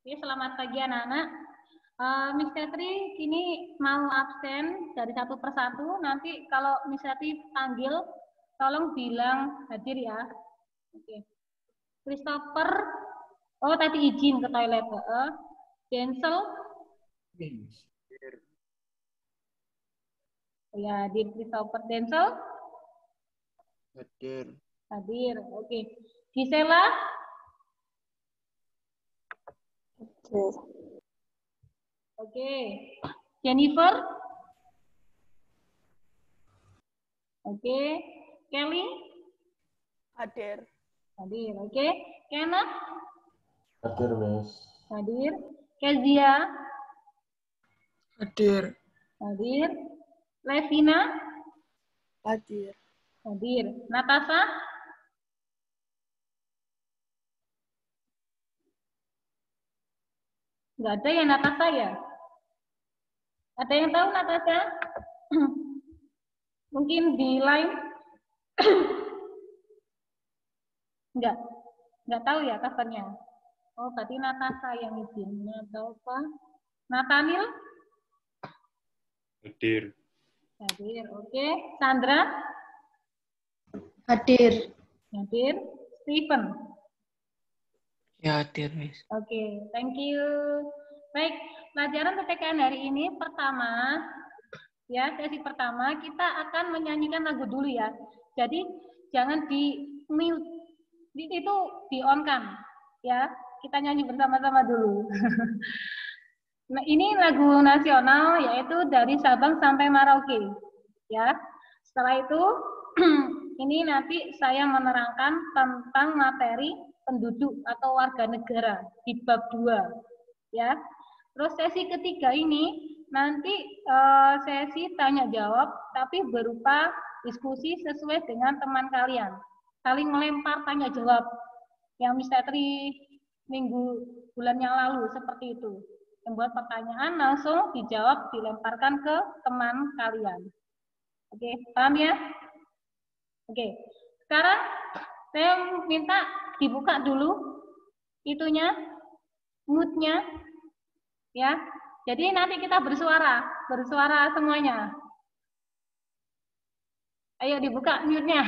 Oke, selamat pagi anak-anak. Miss Tetri kini mau absen dari satu persatu. Nanti kalau Miss Tetri panggil, tolong bilang hadir ya. Oke. Christopher, oh tadi izin ke toilet. Denzel, ya hadir Christopher. Denzel, Hadir. hadir. Oke. Gisela, Hadir. oke. Jennifer, oke. Kelly, Hadir. hadir. Oke. Kenneth, Hadir, Miss. hadir. Kezia, Hadir. hadir. Levina, Hadir. hadir. Natasha, nggak ada ya Natasha ya? Ada yang tahu Natasha? Mungkin di line? Nggak tahu ya kabarnya. Oh, berarti Natasha yang izinnya atau apa? Nathaniel? Hadir. Hadir, oke. Sandra? Hadir. Hadir. Stephen? Ya, hadir, Miss. Oke, thank you. Baik, pelajaran PPKN hari ini pertama, ya sesi pertama kita akan menyanyikan lagu dulu ya. Jadi jangan di mute, itu di on kan, ya. Kita nyanyi bersama-sama dulu. Nah, ini lagu nasional yaitu dari Sabang sampai Merauke, ya. Setelah itu ini nanti saya menerangkan tentang materi penduduk atau warga negara di bab 2, ya. Terus sesi ketiga ini nanti sesi tanya jawab tapi berupa diskusi sesuai dengan teman kalian. Saling melempar tanya jawab yang Miss Tetri minggu bulan yang lalu seperti itu. Membuat pertanyaan langsung dijawab dilemparkan ke teman kalian. Oke, paham ya? Oke, sekarang saya minta dibuka dulu itunya, mood-nya, ya. Jadi nanti kita bersuara semuanya. Ayo dibuka mute-nya.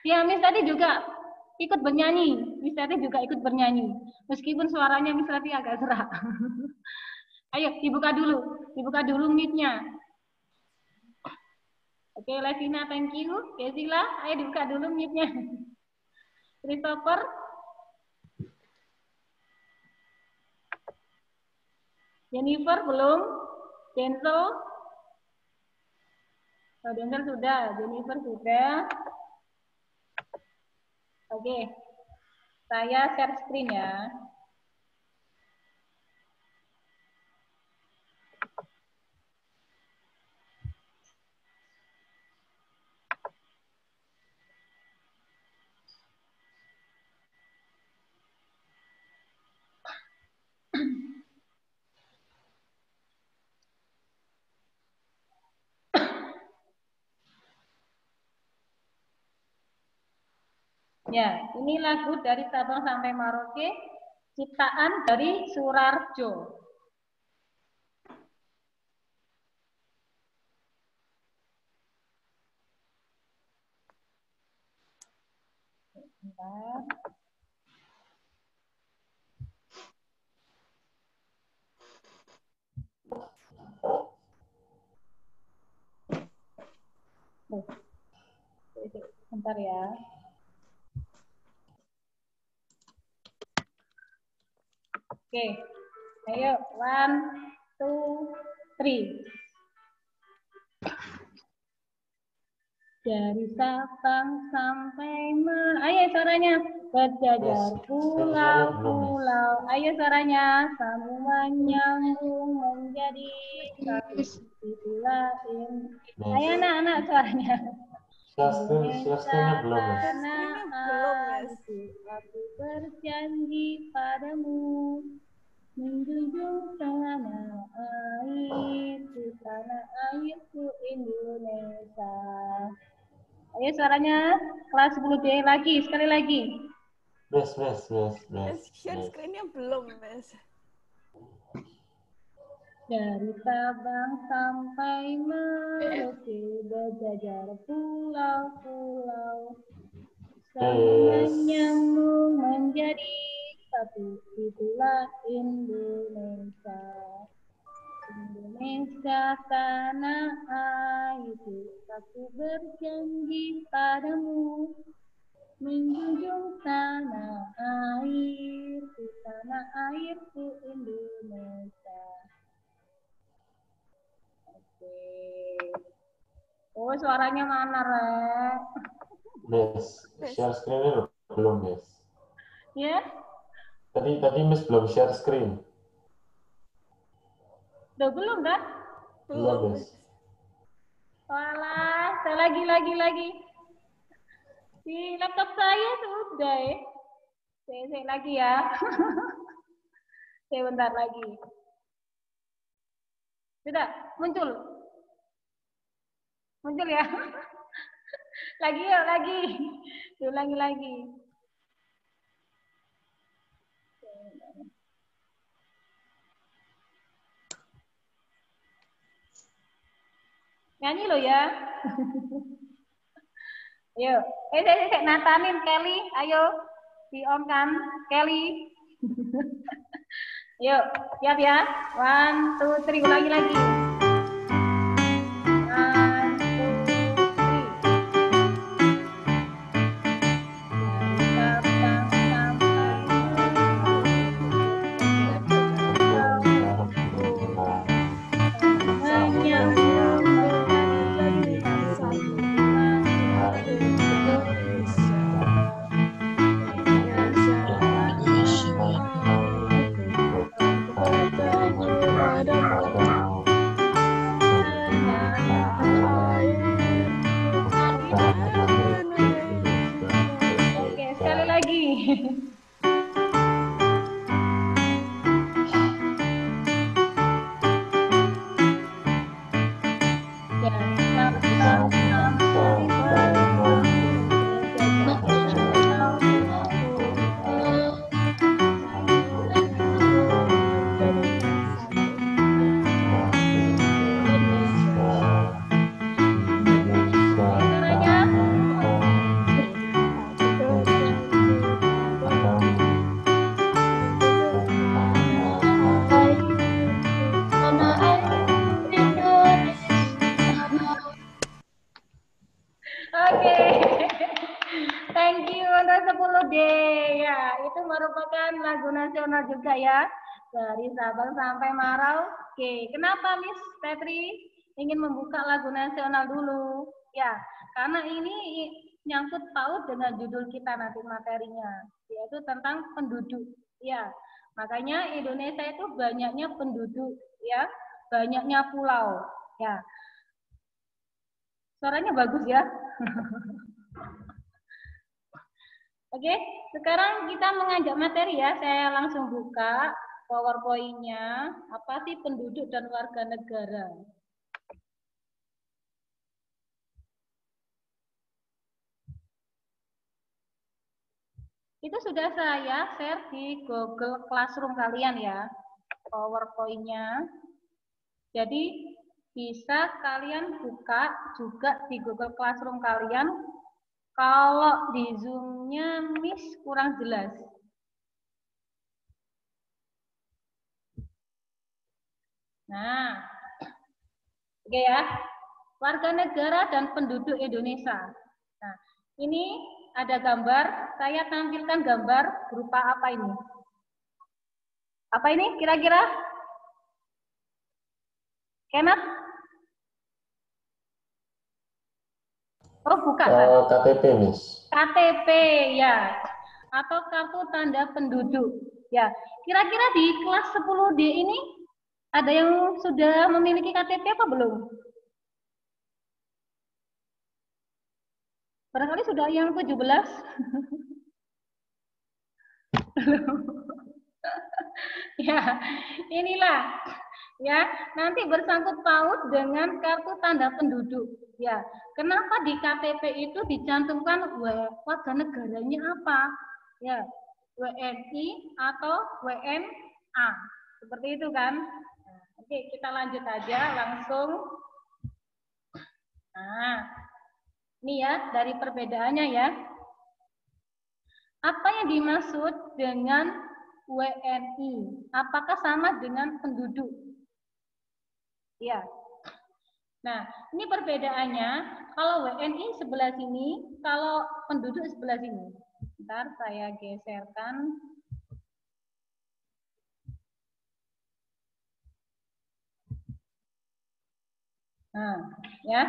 Ya, Miss tadi juga ikut bernyanyi. Miss tadi juga ikut bernyanyi. Meskipun suaranya Miss tadi agak serak. Ayo dibuka dulu mute-nya. Oke, Levina, thank you. Kezila, ayo dibuka dulu mute-nya. Christopher. Jennifer belum. Denzel. Oh, Denzel sudah. Jennifer sudah. Oke. Saya share screen ya. Ya, ini lagu dari Sabang sampai Merauke, ciptaan dari Surarjo. Bentar. Bentar ya. Oke, ayo 1, 2, 3. Dari Sabang sampai ayo suaranya berjajar pulau-pulau. Ayo suaranya sambung menyambung menjadi satu itulah ini. Ayo anak-anak suaranya. Selesainya belum, Mas. Tanah airku, aku berjanji padamu menjunjung tanah airku Indonesia. Ayo suaranya kelas 10D lagi, sekali lagi. Miss. Share screen-nya belum, Miss. Dari Sabang sampai Merauke berjajar pulau-pulau. Sambungan nyambung menjadi satu, itulah Indonesia. Indonesia tanah airku, aku berjanji padamu, menjunjung tanah airku Indonesia. Oke. Oh, suaranya mana, Rek? Miss, share screen belum, Miss? Ya? Tadi Miss belum share screen. Udah belum kan? Belum, Miss. Walah, saya lagi. Di laptop saya sudah ya. Saya lagi ya. Saya bentar lagi. Sudah, muncul. Muncul ya. Lagi yuk, lagi. Diulangi lagi. Nyanyi lo ya. Ayo, saya natanin Kelly, ayo di-on-kan Kelly. Yuk, siap ya. 1, 2, 3, ulangi lagi. 1, Oke, sekali lagi. Oke, thank you untuk 10D ya. Itu merupakan lagu nasional juga ya, dari Sabang sampai Merauke. Kenapa Miss Petri ingin membuka lagu nasional dulu? Ya, karena ini nyangkut paut dengan judul kita nanti materinya, yaitu tentang penduduk. Ya, makanya Indonesia itu banyaknya penduduk, ya, banyaknya pulau. Ya, suaranya bagus ya. Oke, sekarang kita mengajak materi ya. Saya langsung buka PowerPoint-nya. Apa sih penduduk dan warga negara? Itu sudah saya share di Google Classroom kalian ya, PowerPoint-nya. Jadi bisa kalian buka juga di Google Classroom kalian. Kalau di Zoom-nya Miss kurang jelas. Nah, oke ya. Warga negara dan penduduk Indonesia. Nah, ini ada gambar. Saya tampilkan gambar berupa apa ini? Apa ini kira-kira? Kenneth? Oh, bukan. KTP, Miss. KTP, ya. Atau kartu tanda penduduk. Ya, kira-kira di kelas 10D ini ada yang sudah memiliki KTP apa belum? Barangkali sudah yang 17. Ya, inilah ya, nanti bersangkut paut dengan kartu tanda penduduk. Ya, kenapa di KTP itu dicantumkan warga negaranya apa? Ya, WNI atau WNA. Seperti itu kan? Nah, oke, kita lanjut aja langsung. Nah, ini ya dari perbedaannya ya. Apa yang dimaksud dengan WNI? Apakah sama dengan penduduk? Ya. Nah, ini perbedaannya. Kalau WNI sebelah sini, kalau penduduk sebelah sini. Bentar, saya geserkan. Nah, ya.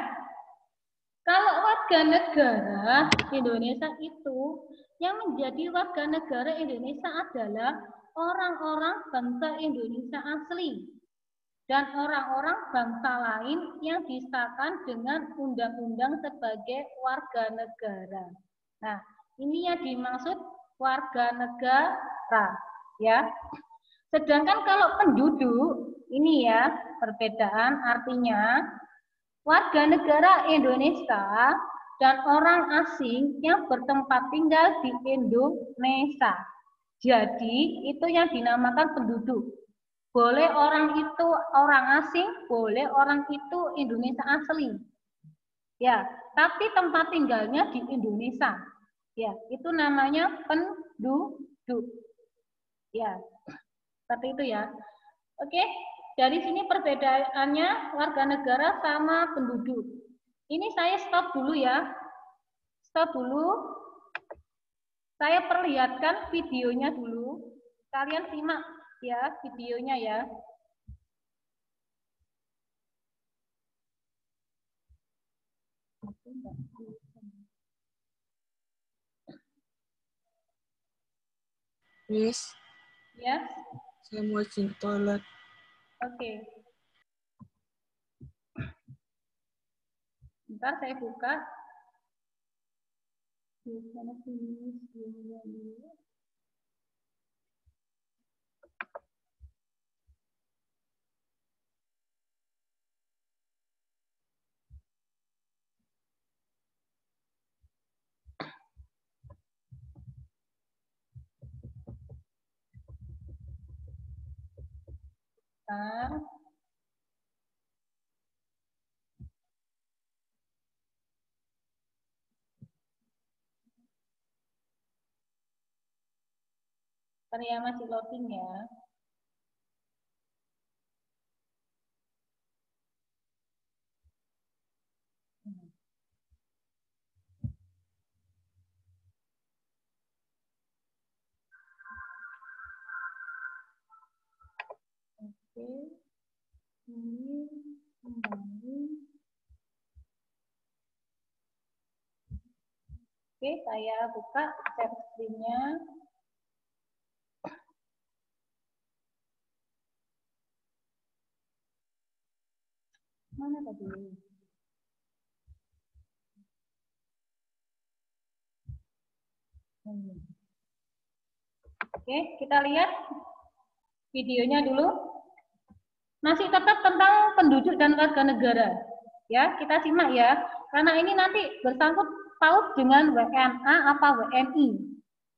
Kalau warga negara Indonesia itu, yang menjadi warga negara Indonesia adalah orang-orang bangsa Indonesia asli dan orang-orang bangsa lain yang disahkan dengan undang-undang sebagai warga negara. Nah, ini yang dimaksud warga negara, ya. Sedangkan kalau penduduk, ini ya perbedaan artinya warga negara Indonesia dan orang asing yang bertempat tinggal di Indonesia. Jadi, itu yang dinamakan penduduk. Boleh orang itu orang asing, boleh orang itu Indonesia asli. Ya, tapi tempat tinggalnya di Indonesia. Ya, itu namanya penduduk. Ya, seperti itu ya. Oke, dari sini perbedaannya warga negara sama penduduk. Ini saya stop dulu ya. Stop dulu. Saya perlihatkan videonya dulu. Kalian simak ya videonya ya. Miss, Ya. saya mau izin ke toilet. Oke. Bentar saya buka. Di sana sini, dulu. Bentar. Bentar ya, masih loading ya. Oke. Ini kembali. Oke, saya buka share screen-nya. Mana tadi? Oke, kita lihat videonya dulu. Masih tetap tentang penduduk dan warga negara. Ya, kita simak ya. Karena ini nanti bersangkut paut dengan WNA apa WNI.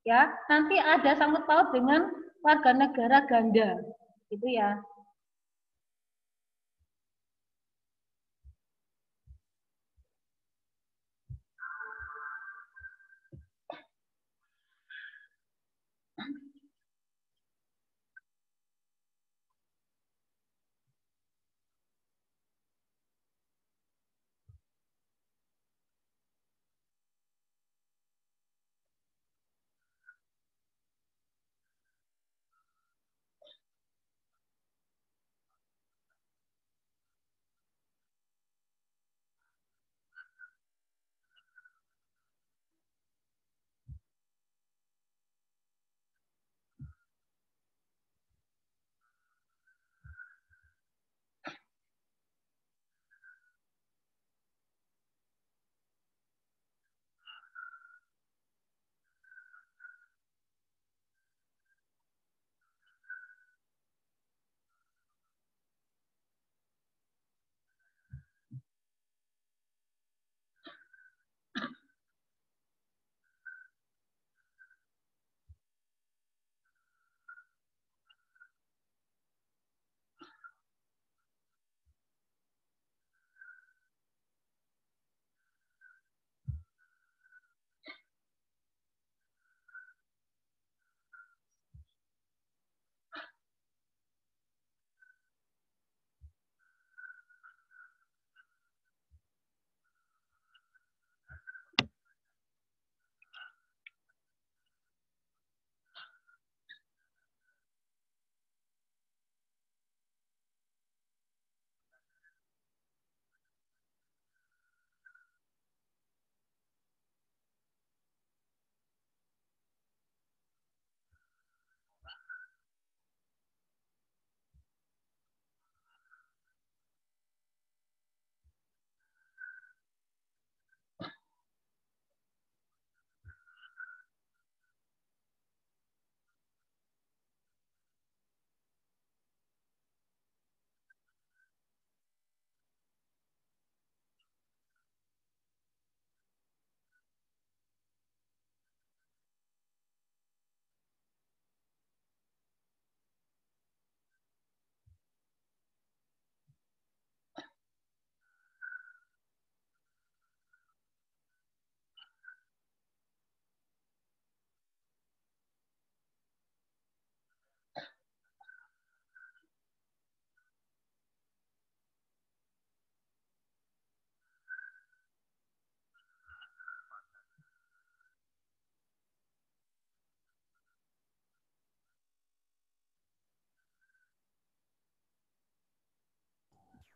Ya, nanti ada sangkut paut dengan warga negara ganda. Itu ya.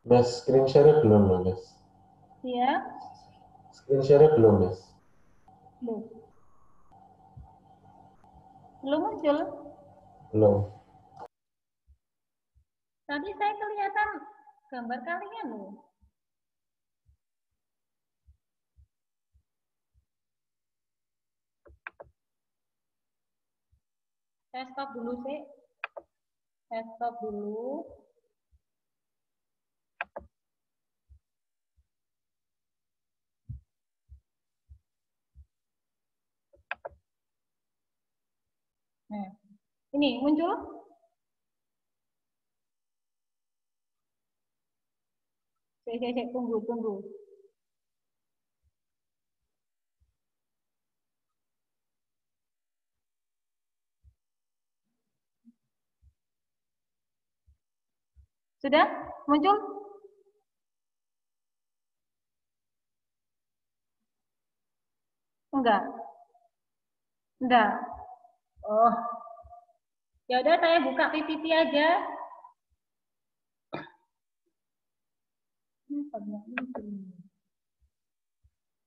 Miss, screen share belum loh, Miss. Ya, Screen share belum, Miss. belum. Belum muncul. Belum. Tadi saya kelihatan gambar kalian loh. Saya stop dulu sih. Saya stop dulu. Nah, ini muncul. Saya tunggu. Sudah muncul? Enggak. Oh, ya udah saya buka PPT aja.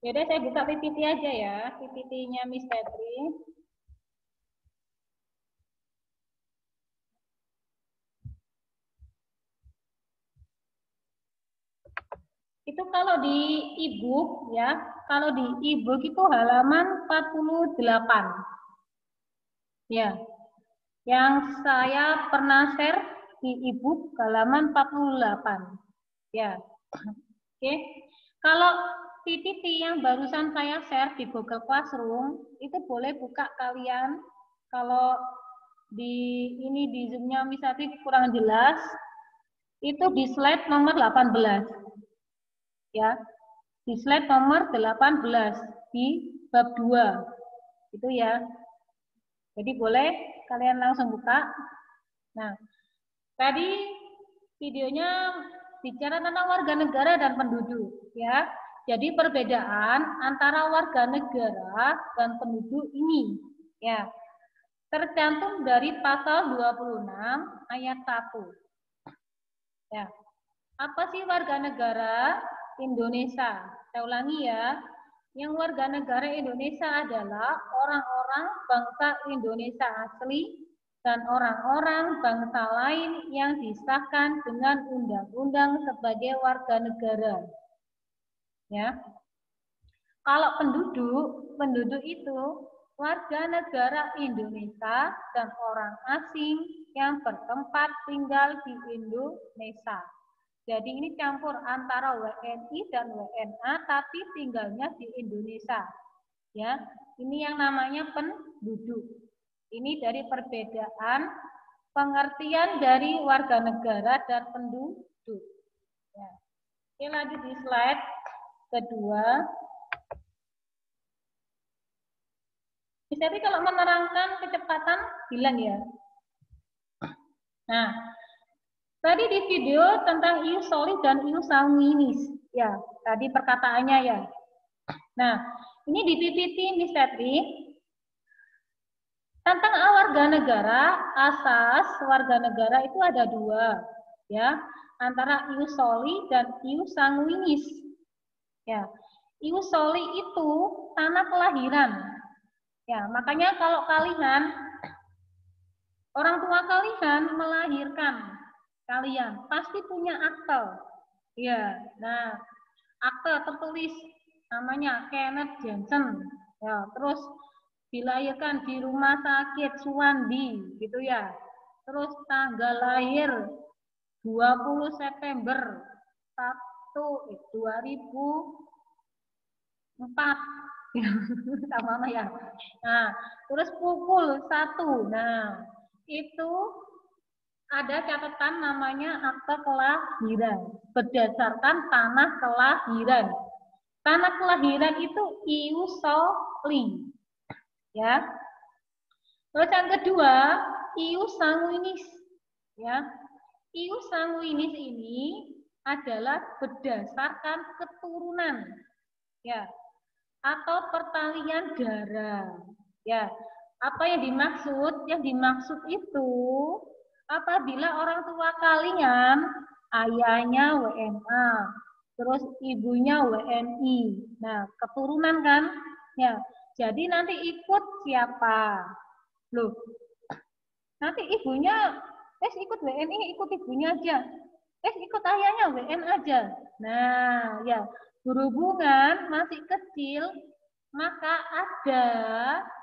Ya udah saya buka PPT aja ya, PPT-nya Miss Petri. Itu kalau di e-book ya, kalau di e-book itu halaman 48. Ya. Yang saya pernah share di e-book halaman 48. Ya. Oke. Kalau PPT yang barusan saya share di Google Classroom itu boleh buka kalian. Kalau di ini di Zoom-nya misalnya kurang jelas, itu di slide nomor 18. Ya. Di slide nomor 18 di bab 2. Itu ya. Jadi boleh kalian langsung buka. Nah, tadi videonya bicara tentang warga negara dan penduduk, ya. Jadi perbedaan antara warga negara dan penduduk ini, ya, tercantum dari pasal 26 ayat 1. Ya. Apa sih warga negara Indonesia? Saya ulangi ya. Yang warga negara Indonesia adalah orang-orang bangsa Indonesia asli dan orang-orang bangsa lain yang disahkan dengan undang-undang sebagai warga negara. Ya. Kalau penduduk itu warga negara Indonesia dan orang asing yang bertempat tinggal di Indonesia. Jadi ini campur antara WNI dan WNA tapi tinggalnya di Indonesia. Ya, ini yang namanya penduduk. Ini dari perbedaan pengertian dari warga negara dan penduduk. Ya. Oke, lanjut di slide kedua. Tapi kalau menerangkan kecepatan bilang ya. Nah, tadi di video tentang ius soli dan ius sanguinis, ya, tadi perkataannya ya. Nah, ini di PPT Miss Petri tentang warga negara, asas warga negara itu ada dua, ya, antara ius soli dan ius sanguinis. Ya, ius soli itu tanah kelahiran. Ya, makanya kalau kalian orang tua kalian melahirkan kalian pasti punya akte. Ya, nah, akte tertulis namanya Kenneth Jensen. Ya, terus dilahirkan di rumah sakit Suwandi, gitu ya. Terus tanggal lahir 20 September 2004. Sama ya. Nah, terus pukul 1. Nah, itu ada catatan namanya akte kelahiran berdasarkan tanah kelahiran. Tanah kelahiran itu ius soli, ya. Terus yang kedua, ius sanguinis, ya. Ius sanguinis ini adalah berdasarkan keturunan, ya, atau pertalian darah, ya. Apa yang dimaksud? Yang dimaksud itu apabila orang tua kalian ayahnya WNA, terus ibunya WNI. Nah, keturunan kan? Ya. Jadi nanti ikut siapa? Loh, nanti ibunya ikut WNI, ikut ibunya aja. Ikut ayahnya WN aja. Nah, ya, berhubungan masih kecil, maka ada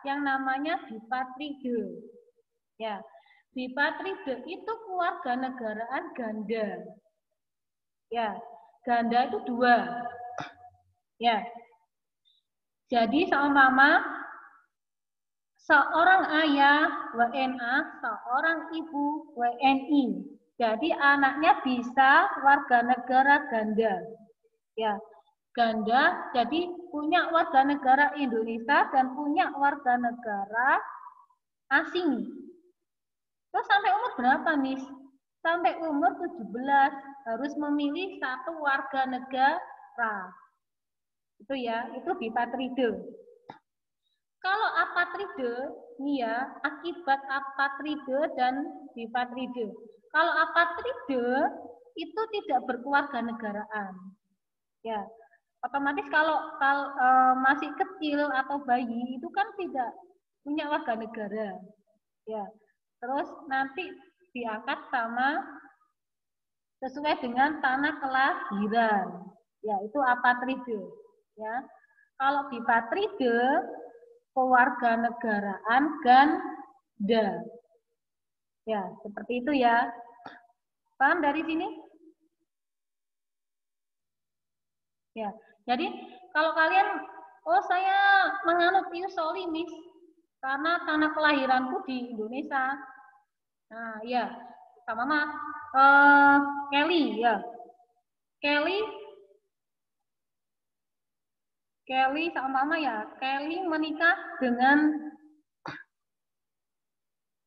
yang namanya bipatride. Ya, bipatride itu kewarganegaraan ganda. Ya, ganda itu 2. Ya. Jadi seumpama seorang ayah WNA, seorang ibu WNI. Jadi anaknya bisa warga negara ganda. Ya, ganda jadi punya warga negara Indonesia dan punya warga negara asing. Terus sampai umur berapa, Miss? Sampai umur 17 harus memilih satu warga negara. Itu ya, itu bipatride. Kalau apatride, nih ya, akibat apatride dan bipatride. Kalau apatride itu tidak berkewarganegaraan. Ya, otomatis kalau masih kecil atau bayi itu kan tidak punya warga negara. Ya, terus nanti diangkat sama sesuai dengan tanah kelahiran. Ya, itu apatride. Ya, kalau bipatride kewarganegaraan ganda. Ya, seperti itu ya. Paham dari sini? Ya, jadi kalau kalian, oh saya menganut ius soli, Miss, karena tanah kelahiranku di Indonesia. Nah, ya, sama Mama Kelly, ya. Kelly sama Mama ya. Kelly menikah dengan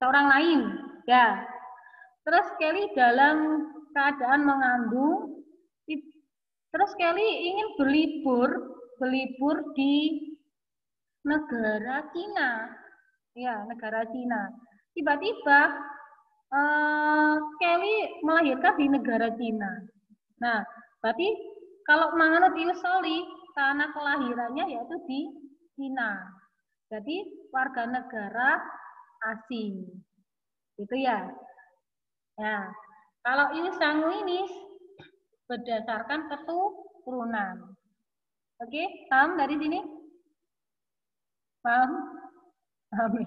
seorang lain, ya. Terus Kelly dalam keadaan mengandung, terus Kelly ingin berlibur di negara Cina, ya negara Cina. Tiba-tiba Kelly melahirkan di negara Cina. Nah, berarti kalau menganut ius soli, tanah kelahirannya yaitu di Cina. Jadi warga negara asing. Itu ya. Nah, kalau ius sanguinis berdasarkan keturunan. Oke, paham dari sini? Paham? Amin.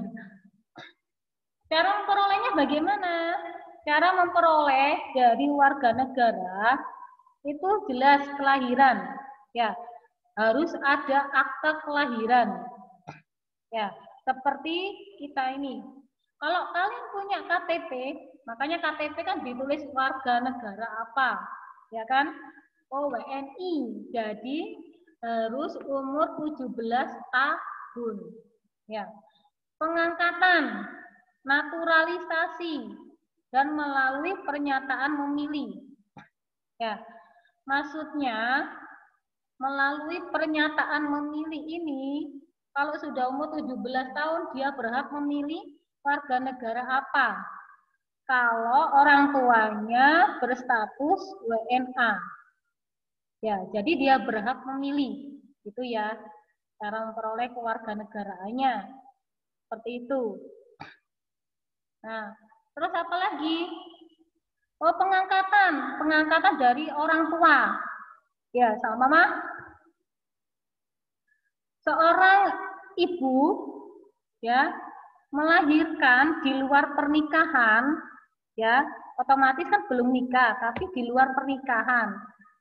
Cara memperolehnya bagaimana? Cara memperoleh dari warga negara itu jelas kelahiran. Ya, harus ada akta kelahiran. Ya, seperti kita ini. Kalau kalian punya KTP, makanya KTP kan ditulis warga negara apa, ya kan? Oh, WNI. Jadi harus umur 17 tahun. Ya. Pengangkatan, naturalisasi, dan melalui pernyataan memilih. Ya. Maksudnya melalui pernyataan memilih ini, kalau sudah umur 17 tahun dia berhak memilih warga negara apa? Kalau orang tuanya berstatus WNA. Ya, jadi dia berhak memilih. Itu ya, cara memperoleh kewarganegaraannya. Seperti itu. Nah, terus apa lagi? Oh, pengangkatan dari orang tua. Ya, sama Mama. Seorang ibu ya melahirkan di luar pernikahan, ya otomatis kan belum nikah, tapi di luar pernikahan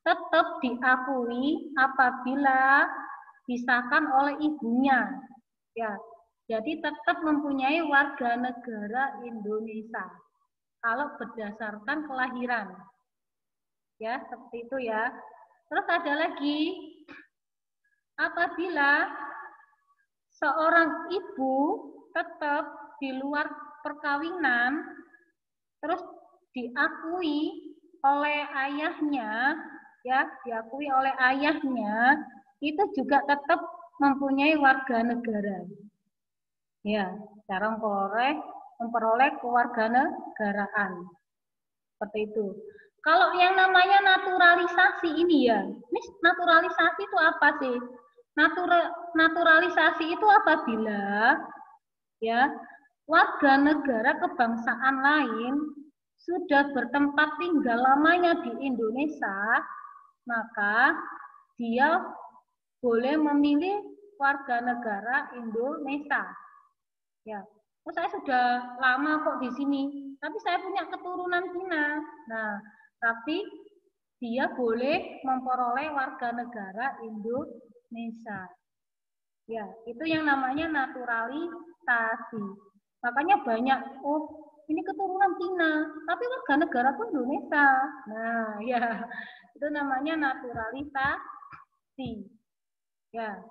tetap diakui apabila disahkan oleh ibunya, ya. Jadi tetap mempunyai warga negara Indonesia kalau berdasarkan kelahiran, ya seperti itu ya. Terus ada lagi, apabila seorang ibu tetap di luar perkawinan, terus diakui oleh ayahnya, ya diakui oleh ayahnya, itu juga tetap mempunyai warga negara. Ya, cara memperoleh kewarganegaraan. Seperti itu. Kalau yang namanya naturalisasi ini ya, ini naturalisasi itu apa sih? Naturalisasi itu apabila ya warga negara kebangsaan lain sudah bertempat tinggal lamanya di Indonesia, maka dia boleh memilih warga negara Indonesia. Ya, oh, saya sudah lama kok di sini, tapi saya punya keturunan Cina. Nah, tapi dia boleh memperoleh warga negara Indonesia. Ya, itu yang namanya naturalisasi. Makanya banyak, oh ini keturunan Cina, tapi warga negara pun Indonesia. Nah, ya, itu namanya naturalisasi. Ya.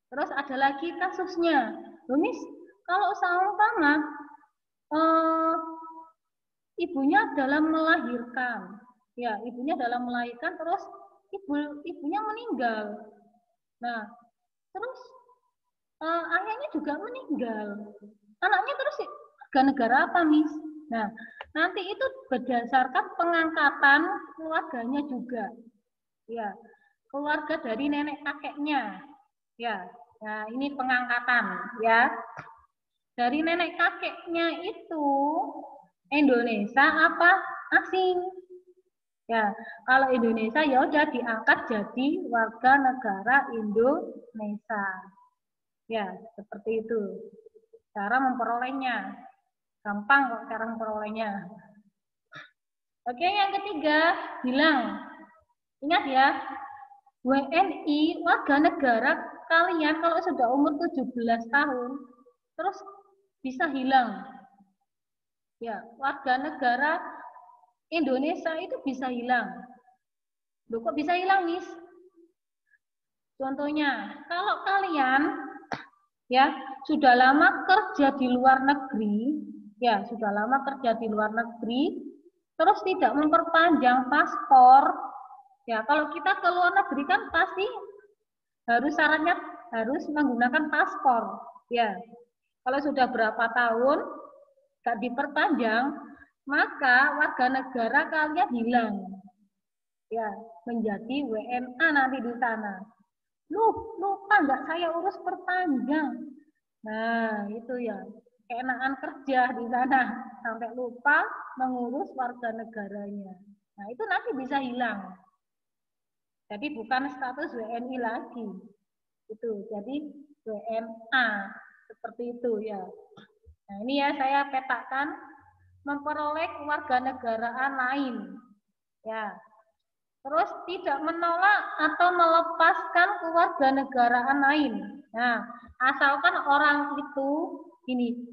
Terus ada lagi kasusnya. Miss, kalau seumpama ibunya dalam melahirkan, ya ibunya dalam melahirkan, terus ibunya meninggal. Nah, terus ayahnya juga meninggal. Anaknya terus warga negara apa, Miss? Nah, nanti itu berdasarkan pengangkatan keluarganya juga. Ya, keluarga dari nenek kakeknya. Ya, nah ini pengangkatan ya. Dari nenek kakeknya itu Indonesia apa asing? Ya, kalau Indonesia ya udah diangkat jadi warga negara Indonesia. Ya, seperti itu. Cara memperolehnya. Gampang kok cara memperolehnya. Oke, yang ketiga, hilang. Ingat ya, WNI warga negara kalian kalau sudah umur 17 tahun terus bisa hilang. Ya, warga negara Indonesia itu bisa hilang. Loh, kok bisa hilang, Miss? Contohnya, kalau kalian ya sudah lama kerja di luar negeri, ya sudah lama kerja di luar negeri, terus tidak memperpanjang paspor, ya kalau kita ke luar negeri kan pasti harus syaratnya harus menggunakan paspor, ya. Kalau sudah berapa tahun tidak diperpanjang, maka warga negara kalian hilang, ya menjadi WNA nanti di sana. Lupa nggak saya urus perpanjang. Nah, itu ya, keenaan kerja di sana sampai lupa mengurus warga negaranya. Nah, itu nanti bisa hilang. Jadi bukan status WNI lagi. Itu. Jadi WNA seperti itu ya. Nah, ini ya saya petakan memperoleh kewarganegaraan lain. Ya. Terus tidak menolak atau melepaskan kewarganegaraan lain. Nah, asalkan orang itu gini,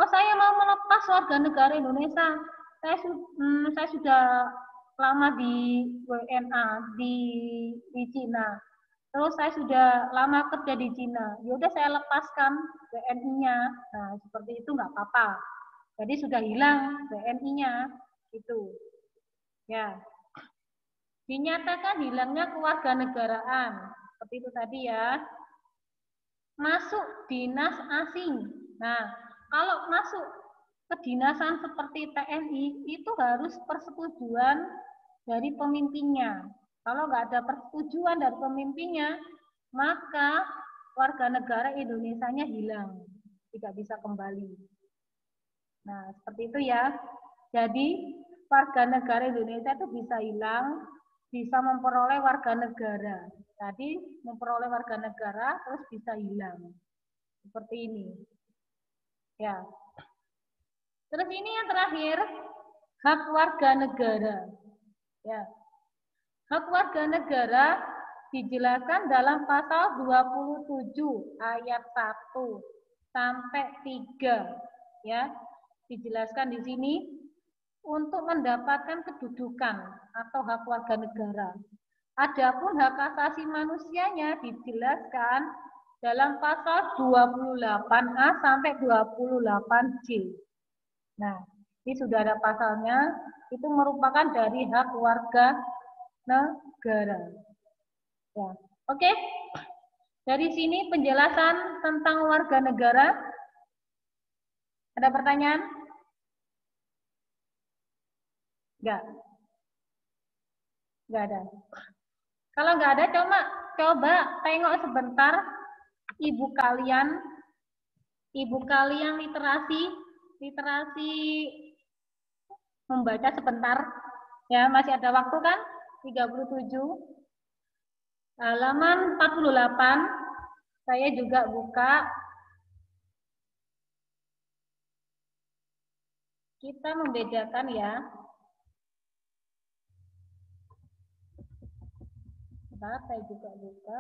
oh saya mau melepas warga negara Indonesia, saya sudah lama di WNA di Cina, terus saya sudah lama kerja di Cina, yaudah saya lepaskan WNI-nya. Nah, seperti itu nggak apa-apa. Jadi sudah hilang WNI-nya, gitu. Ya. Dinyatakan hilangnya kewarganegaraan. Seperti itu tadi ya. Masuk dinas asing. Nah, kalau masuk kedinasan seperti TNI itu harus persetujuan dari pemimpinnya. Kalau nggak ada persetujuan dari pemimpinnya, maka warga negara Indonesianya hilang, tidak bisa kembali. Nah, seperti itu ya. Jadi warga negara Indonesia itu bisa hilang, bisa memperoleh warga negara. Tadi memperoleh warga negara terus bisa hilang. Seperti ini. Ya. Terus ini yang terakhir, hak warga negara. Ya. Hak warga negara dijelaskan dalam pasal 27 ayat 1 sampai 3. Ya. Dijelaskan di sini untuk mendapatkan kedudukan atau hak warga negara. Adapun hak asasi manusianya dijelaskan dalam pasal 28A sampai 28C. Nah, ini sudah ada pasalnya, itu merupakan dari hak warga negara. Ya. Oke, dari sini penjelasan tentang warga negara. Ada pertanyaan? Enggak. Nggak ada. Kalau nggak ada, coba tengok sebentar ibu kalian literasi membaca sebentar. Ya, masih ada waktu kan? 37. Halaman 48. Saya juga buka. Kita membedakan ya. Bentar, saya juga buka.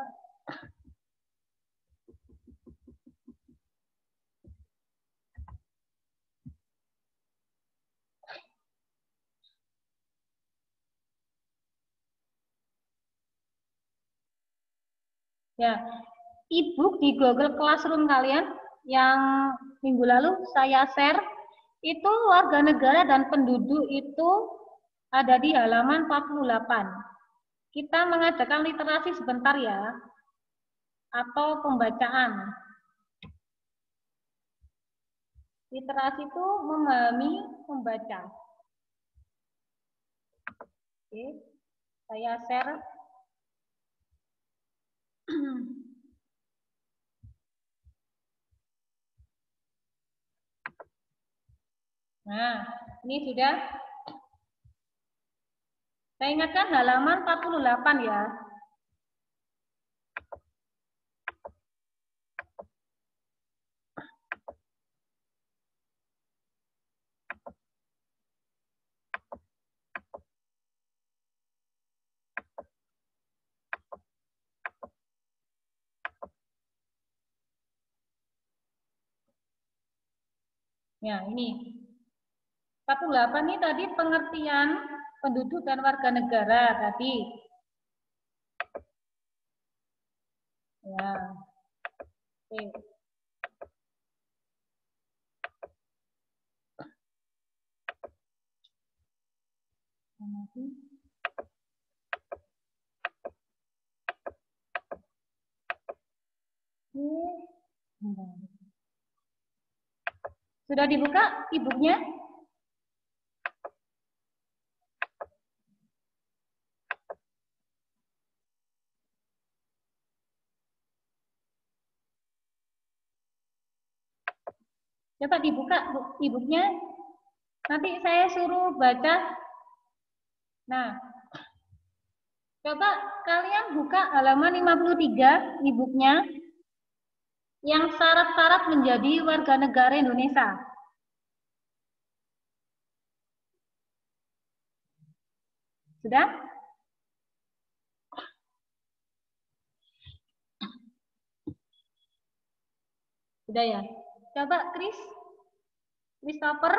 Ya, e-book di Google Classroom kalian yang minggu lalu saya share, itu warga negara dan penduduk itu ada di halaman 48. Kita mengadakan literasi sebentar ya, atau pembacaan. Literasi itu memahami, membaca. Oke, saya share. Nah, ini sudah. Saya ingatkan halaman 48 ya. Ya, ini. 48 ini tadi pengertian penduduk dan warga negara tadi. Ya. Oke. Sudah dibuka e-booknya? Coba dibuka e-booknya. Nanti saya suruh baca. Nah, coba kalian buka halaman 53 e-booknya yang syarat-syarat menjadi warga negara Indonesia. Sudah? Sudah ya? Coba Christopher.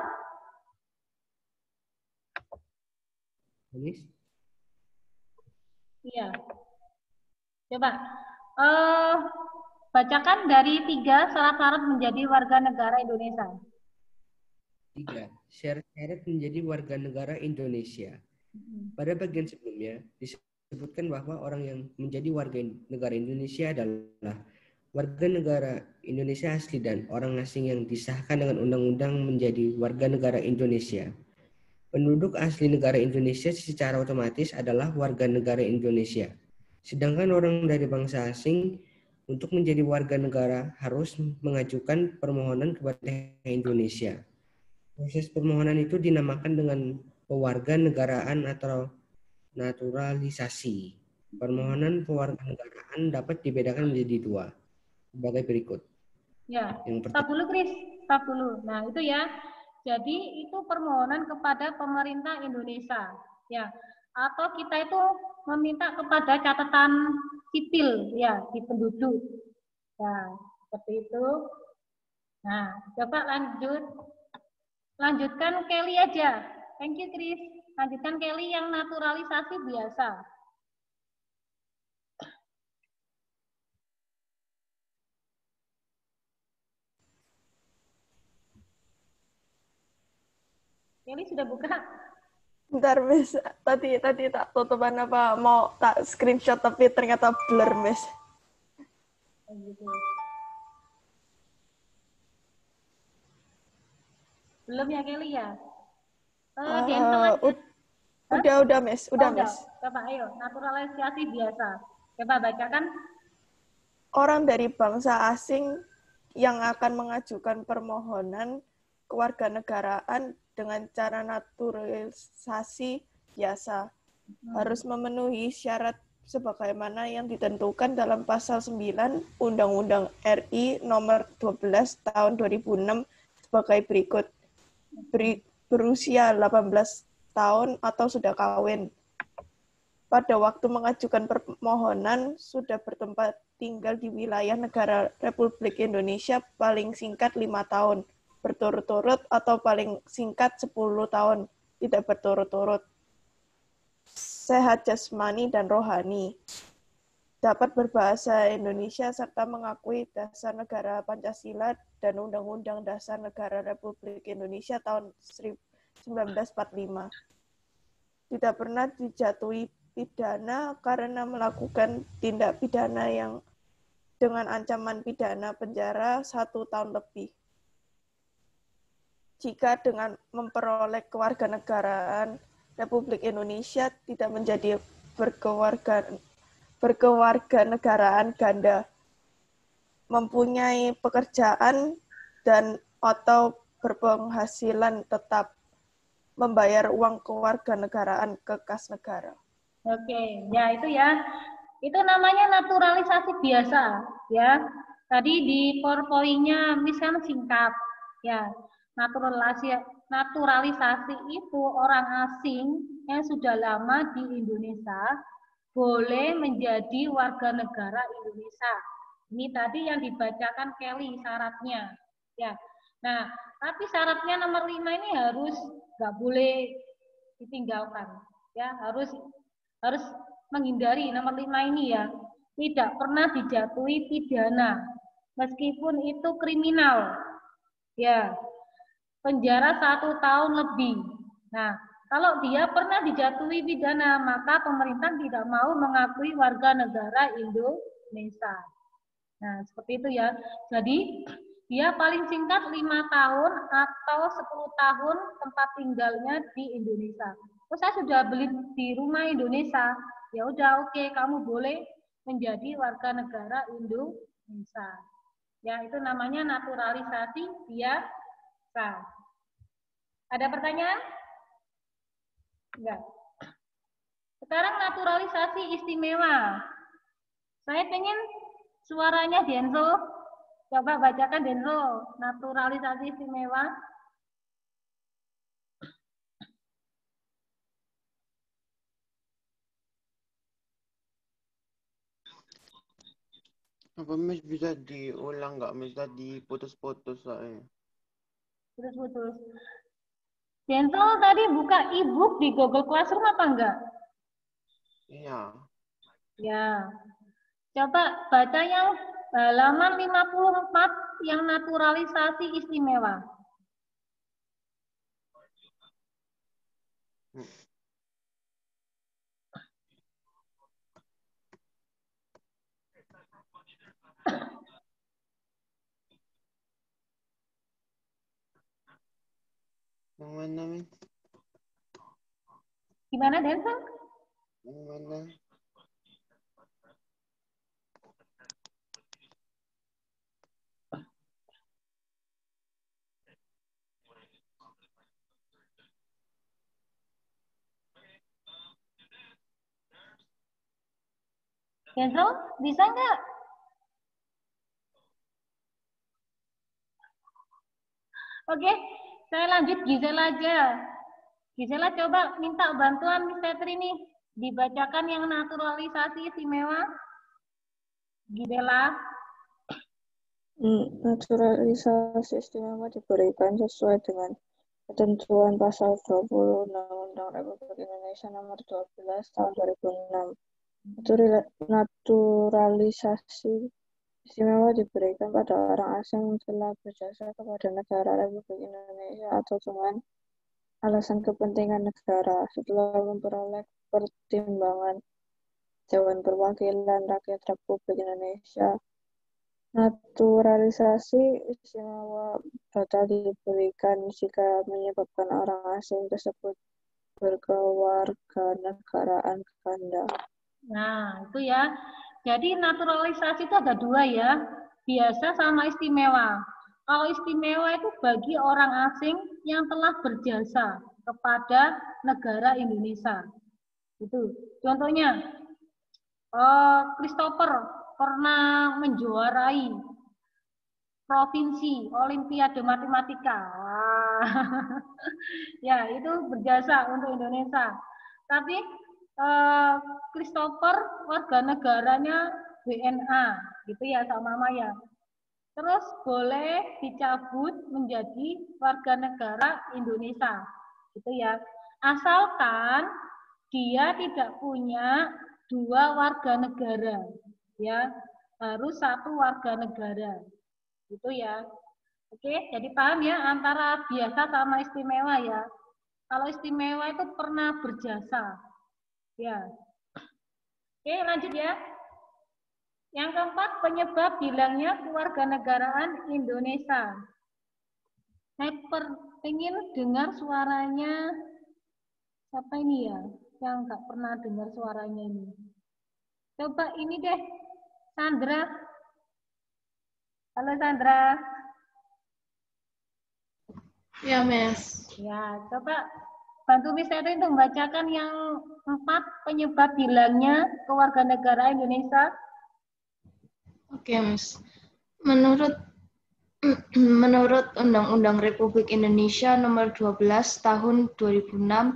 Iya. Coba. Bacakan dari 3 syarat-syarat menjadi warga negara Indonesia. 3. Syarat-syarat menjadi warga negara Indonesia. Pada bagian sebelumnya disebutkan bahwa orang yang menjadi warga negara Indonesia adalah warga negara Indonesia asli dan orang asing yang disahkan dengan undang-undang menjadi warga negara Indonesia. Penduduk asli negara Indonesia secara otomatis adalah warga negara Indonesia. Sedangkan orang dari bangsa asing untuk menjadi warga negara harus mengajukan permohonan kepada Indonesia. Proses permohonan itu dinamakan dengan pewarganegaraan atau naturalisasi. Permohonan pewarganegaraan dapat dibedakan menjadi 2 sebagai berikut. Ya, stop dulu Chris, stop dulu. Nah, itu ya. Jadi itu permohonan kepada pemerintah Indonesia, ya. Atau kita itu meminta kepada catatan sipil, ya, di penduduk. Ya, seperti itu. Nah, coba lanjutkan Kelly aja. Thank you Chris. Lanjutkan Kelly yang naturalisasi biasa. Kelly sudah buka? Bentar, Miss. Tadi tak tutupan apa mau tak screenshot tapi ternyata blur, Miss. Gitu. Belum ya Kelly ya? Hah? Udah, Miss. Udah, Udah. Miss. Coba ayo, naturalisasi biasa. Coba bacakan. Orang dari bangsa asing yang akan mengajukan permohonan kewarganegaraan dengan cara naturalisasi biasa harus memenuhi syarat sebagaimana yang ditentukan dalam pasal 9 Undang-Undang RI nomor 12 tahun 2006 sebagai berikut. Berusia 18 tahun atau sudah kawin. Pada waktu mengajukan permohonan sudah bertempat tinggal di wilayah negara Republik Indonesia paling singkat 5 tahun berturut-turut atau paling singkat 10 tahun tidak berturut-turut. Sehat jasmani dan rohani. Dapat berbahasa Indonesia serta mengakui Dasar Negara Pancasila dan Undang-Undang Dasar Negara Republik Indonesia tahun 1945. Tidak pernah dijatuhi pidana karena melakukan tindak pidana yang dengan ancaman pidana penjara 1 tahun lebih. Jika dengan memperoleh kewarganegaraan Republik Indonesia tidak menjadi berkewarganegaraan ganda, mempunyai pekerjaan dan atau berpenghasilan tetap, membayar uang kewarganegaraan ke kas negara. Oke, ya itu ya. Itu namanya naturalisasi biasa, ya. Tadi di PowerPoint-nya misalnya singkat, ya. Naturalisasi itu orang asing yang sudah lama di Indonesia boleh menjadi warga negara Indonesia. Ini tadi yang dibacakan Kelly syaratnya, ya. Nah, tapi syaratnya nomor 5 ini harus nggak boleh ditinggalkan, ya. Harus menghindari nomor 5 ini ya. Tidak pernah dijatuhi pidana meskipun itu kriminal. Ya. Penjara 1 tahun lebih. Nah, kalau dia pernah dijatuhi pidana, maka pemerintah tidak mau mengakui warga negara Indonesia. Nah, seperti itu ya. Jadi, dia paling singkat 5 tahun atau 10 tahun tempat tinggalnya di Indonesia. Terus saya sudah beli di rumah Indonesia. Ya udah, oke, kamu boleh menjadi warga negara Indonesia. Ya, itu namanya naturalisasi biasa. Ada pertanyaan? Enggak. Sekarang naturalisasi istimewa. Saya pengen suaranya Denzo. Coba bacakan Denzo. Naturalisasi istimewa. Apa Miss bisa diulang nggak? Miss tadi putus-putus saya. Putus-putus. Denzo tadi buka e-book di Google Classroom apa enggak? Iya. Ya. Coba baca yang halaman 54 yang naturalisasi istimewa. Yang mana, Miss? Gimana, Denzo? Yang mana? Denzo, bisa nggak? Oke, saya lanjut Gisela aja. Gisela coba minta bantuan Miss Tetri nih. Dibacakan yang naturalisasi istimewa. Gisela. Naturalisasi istimewa diberikan sesuai dengan ketentuan pasal 20 Undang-Undang Republik Indonesia nomor 12 tahun 2006. Naturalisasi istimewa diberikan pada orang asing yang telah berjasa kepada negara Republik Indonesia atau dengan alasan kepentingan negara setelah memperoleh pertimbangan Dewan Perwakilan Rakyat Republik Indonesia. Naturalisasi istimewa batal diberikan jika menyebabkan orang asing tersebut berkewarganegaraan ganda. Nah, itu ya. Jadi naturalisasi itu ada dua ya, biasa sama istimewa. Kalau istimewa itu bagi orang asing yang telah berjasa kepada negara Indonesia. Itu contohnya, Christopher pernah menjuarai provinsi Olimpiade Matematika. Ya, itu berjasa untuk Indonesia. Tapi Christopher warga negaranya WNA, gitu ya sama Maya. Terus boleh dicabut menjadi warga negara Indonesia, gitu ya. Asalkan dia tidak punya dua warga negara, ya, harus satu warga negara. Gitu ya. Oke, jadi paham ya antara biasa sama istimewa ya. Kalau istimewa itu pernah berjasa. Ya. Oke, lanjut ya. Yang keempat, penyebab hilangnya kewarganegaraan Indonesia. Saya ingin dengar suaranya siapa ini ya? Yang nggak pernah dengar suaranya ini. Coba ini deh, Sandra. Halo Sandra. Ya, Miss. Ya, coba bantu Miss Erin untuk membacakan yang 4 penyebab hilangnya kewarganegaraan Indonesia. Oke, Miss. Menurut Undang-Undang Republik Indonesia Nomor 12 Tahun 2006,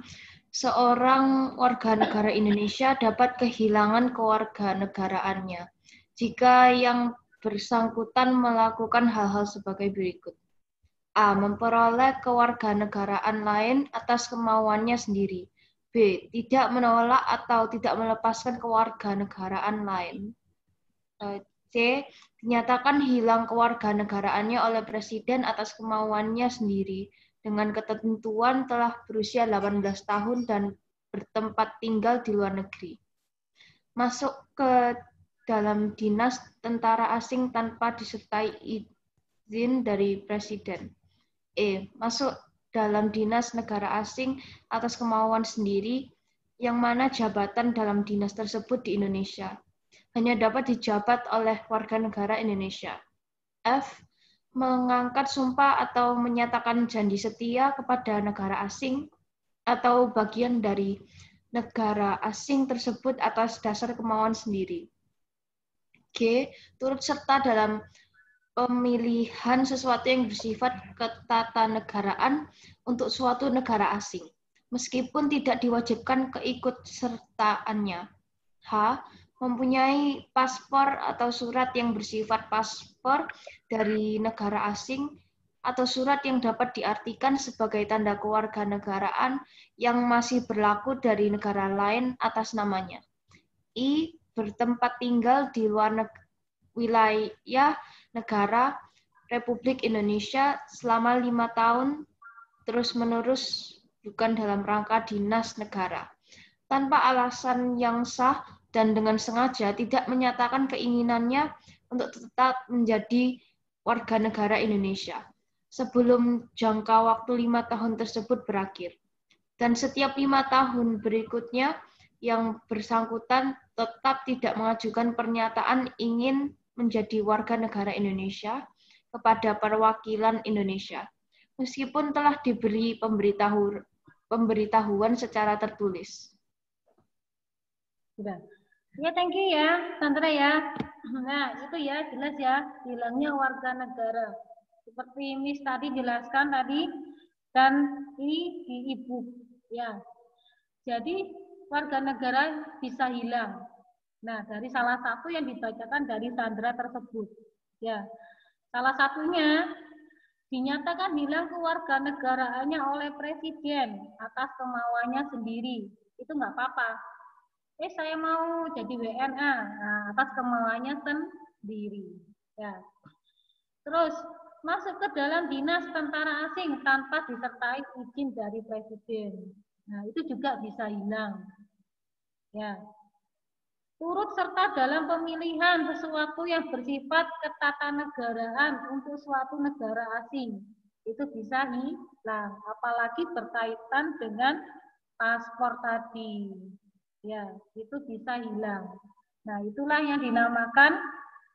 seorang warga negara Indonesia dapat kehilangan kewarganegaraannya jika yang bersangkutan melakukan hal-hal sebagai berikut. A. Memperoleh kewarganegaraan lain atas kemauannya sendiri. B. Tidak menolak atau tidak melepaskan kewarganegaraan lain. C. Dinyatakan hilang kewarganegaraannya oleh Presiden atas kemauannya sendiri dengan ketentuan telah berusia 18 tahun dan bertempat tinggal di luar negeri. Masuk ke dalam dinas tentara asing tanpa disertai izin dari Presiden. E. Masuk dalam dinas negara asing atas kemauan sendiri, yang mana jabatan dalam dinas tersebut di Indonesia hanya dapat dijabat oleh warga negara Indonesia. F. Mengangkat sumpah atau menyatakan janji setia kepada negara asing atau bagian dari negara asing tersebut atas dasar kemauan sendiri. G. Turut serta dalam pemilihan sesuatu yang bersifat ketatanegaraan untuk suatu negara asing, meskipun tidak diwajibkan keikutsertaannya. H. Mempunyai paspor atau surat yang bersifat paspor dari negara asing atau surat yang dapat diartikan sebagai tanda kewarganegaraan yang masih berlaku dari negara lain atas namanya. I. Bertempat tinggal di luar wilayah negara Republik Indonesia selama 5 tahun terus-menerus, bukan dalam rangka dinas negara, tanpa alasan yang sah dan dengan sengaja tidak menyatakan keinginannya untuk tetap menjadi warga negara Indonesia sebelum jangka waktu 5 tahun tersebut berakhir. Dan setiap 5 tahun berikutnya yang bersangkutan tetap tidak mengajukan pernyataan ingin menjadi warga negara Indonesia kepada perwakilan Indonesia, meskipun telah diberi pemberitahuan secara tertulis. Sudah. Ya, thank you ya, Sandra ya. Nah, itu ya, jelas ya, hilangnya warga negara. Seperti Miss tadi jelaskan tadi, dan ini di Ibu. Ya, jadi warga negara bisa hilang. Nah, dari salah satu yang dibacakan dari Sandra tersebut. Ya, salah satunya dinyatakan hilang kewarganegaraannya oleh Presiden atas kemauannya sendiri. Itu nggak apa-apa. Saya mau jadi WNA, nah, atas kemauannya sendiri. Ya. Terus masuk ke dalam dinas tentara asing tanpa disertai izin dari Presiden. Nah, itu juga bisa hilang. Ya. Turut serta dalam pemilihan sesuatu yang bersifat ketatanegaraan untuk suatu negara asing. Itu bisa hilang, apalagi berkaitan dengan paspor tadi. Ya, itu bisa hilang. Nah, itulah yang dinamakan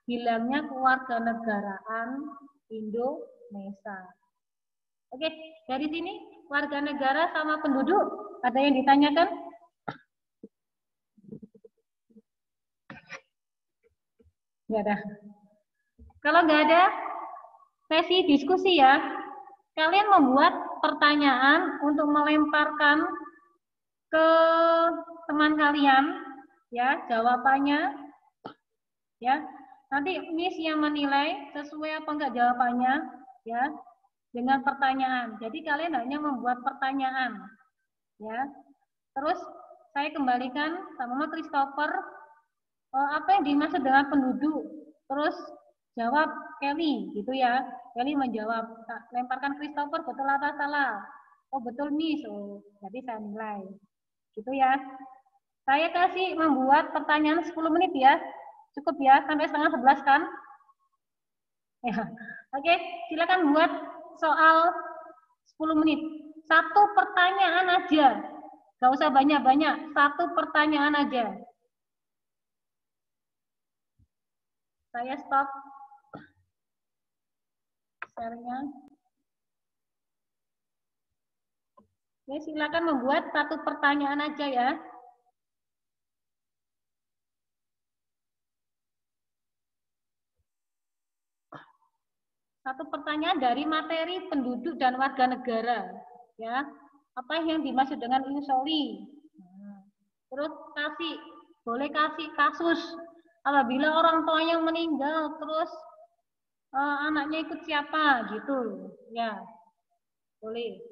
hilangnya kewarganegaraan Indonesia. Oke, dari sini warga negara sama penduduk ada yang ditanyakan? Nggak ada. Kalau nggak ada, sesi diskusi ya. Kalian membuat pertanyaan untuk melemparkan ke teman kalian, ya jawabannya, ya. Nanti Miss yang menilai sesuai apa enggak jawabannya, ya, dengan pertanyaan. Jadi kalian hanya membuat pertanyaan, ya. Terus saya kembalikan sama Christopher, apa yang dimaksud dengan penduduk? Terus jawab Kelly, gitu ya. Kelly menjawab, lemparkan Christopher, betul atau salah? Oh betul Miss, oh, jadi saya nilai. Gitu ya. Saya kasih membuat pertanyaan 10 menit ya. Cukup ya, sampai setengah 11 kan? Ya. Oke, silakan buat soal 10 menit. Satu pertanyaan aja. Gak usah banyak-banyak, satu pertanyaan aja. Saya stop share-nya. Ya, silakan membuat satu pertanyaan aja ya. Satu pertanyaan dari materi penduduk dan warga negara, ya. Apa yang dimaksud dengan usually? Terus boleh kasih kasus apabila orang tuanya meninggal, terus anaknya ikut siapa, gitu, ya. Boleh.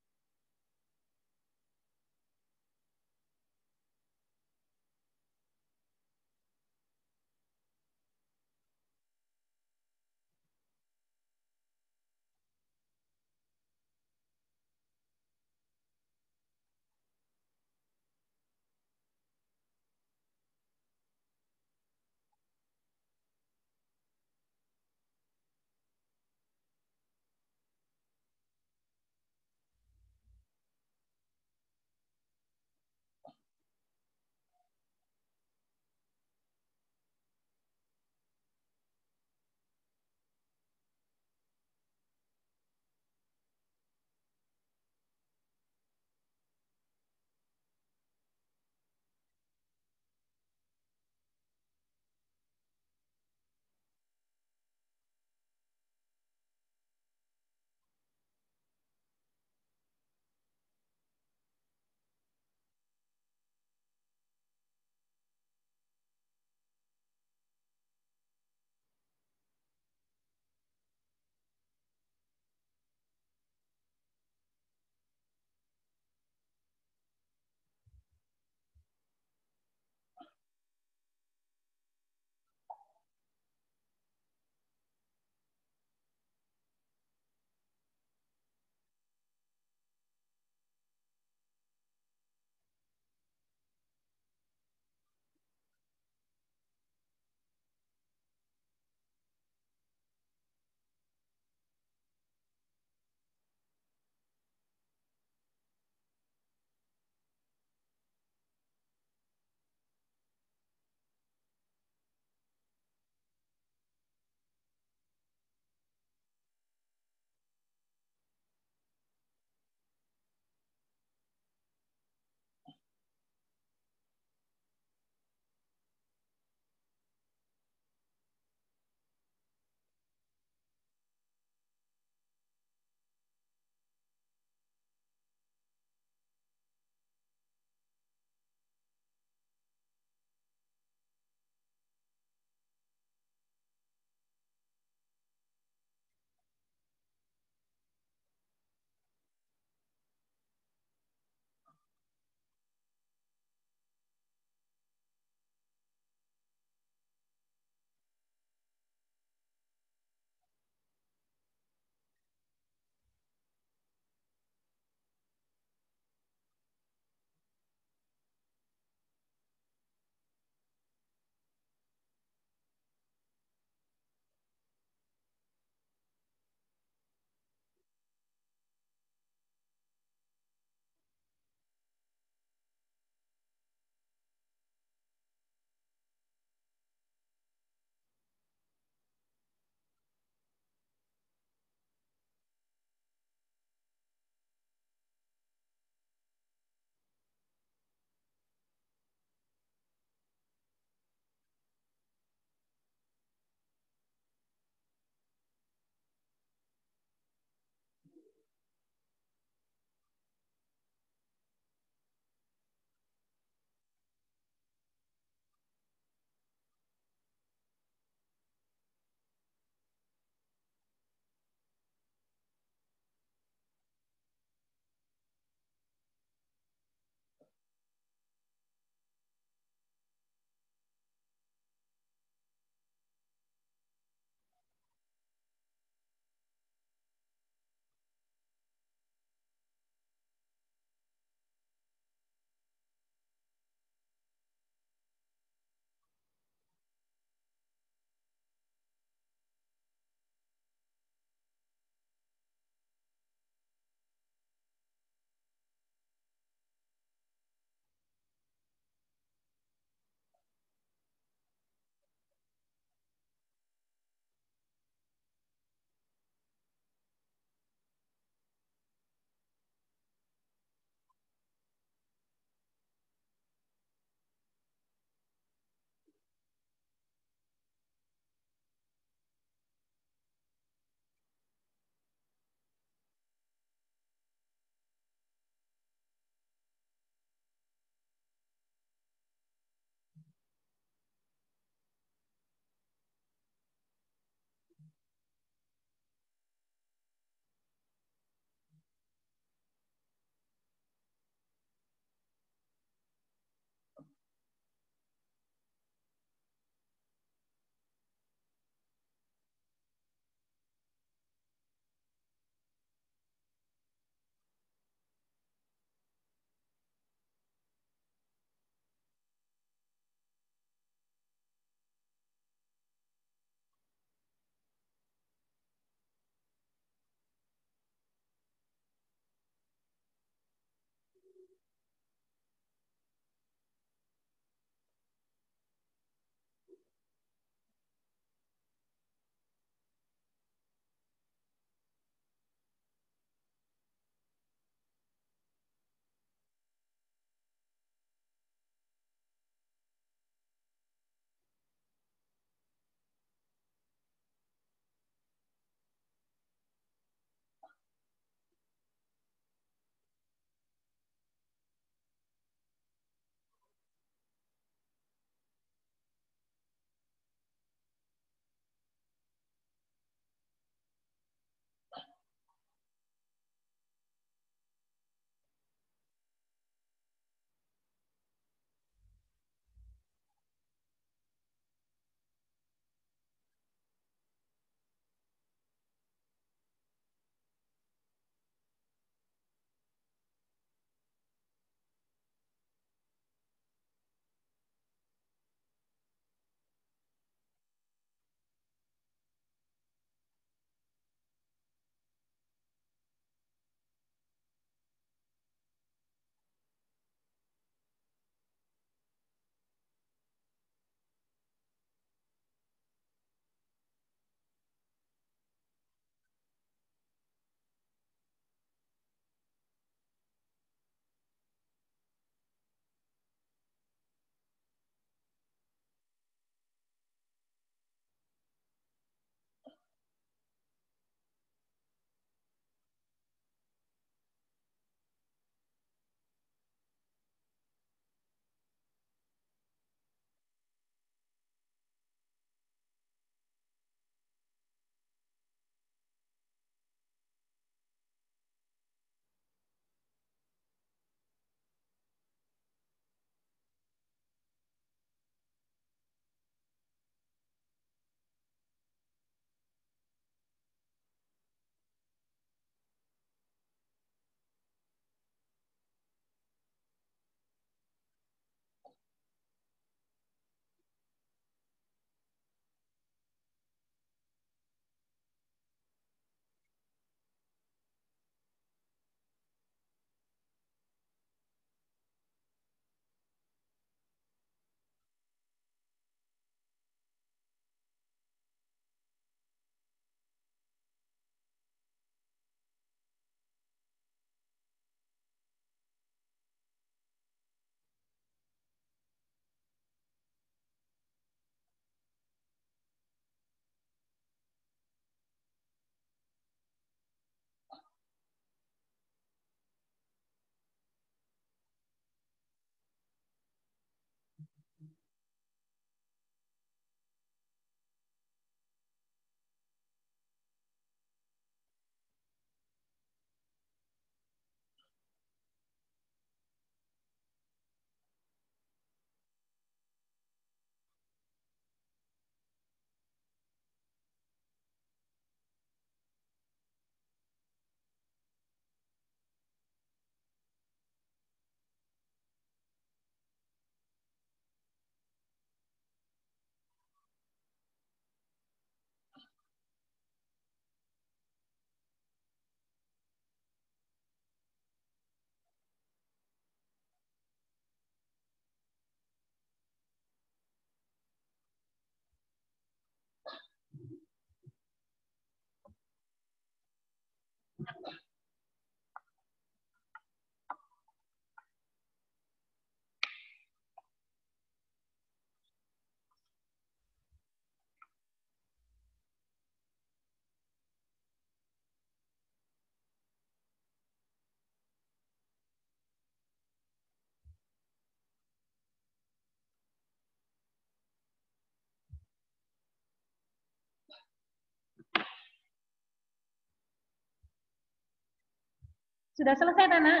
Sudah selesai, Nana?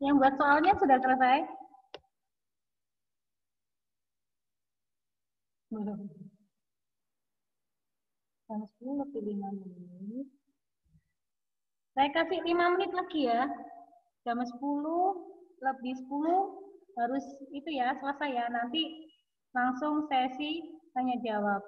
Yang buat soalnya sudah selesai? Belum. Jam 10 lebih 5 menit. Saya kasih 5 menit lagi ya. Jam 10 lebih 10 harus itu ya, selesai ya. Nanti langsung sesi tanya jawab.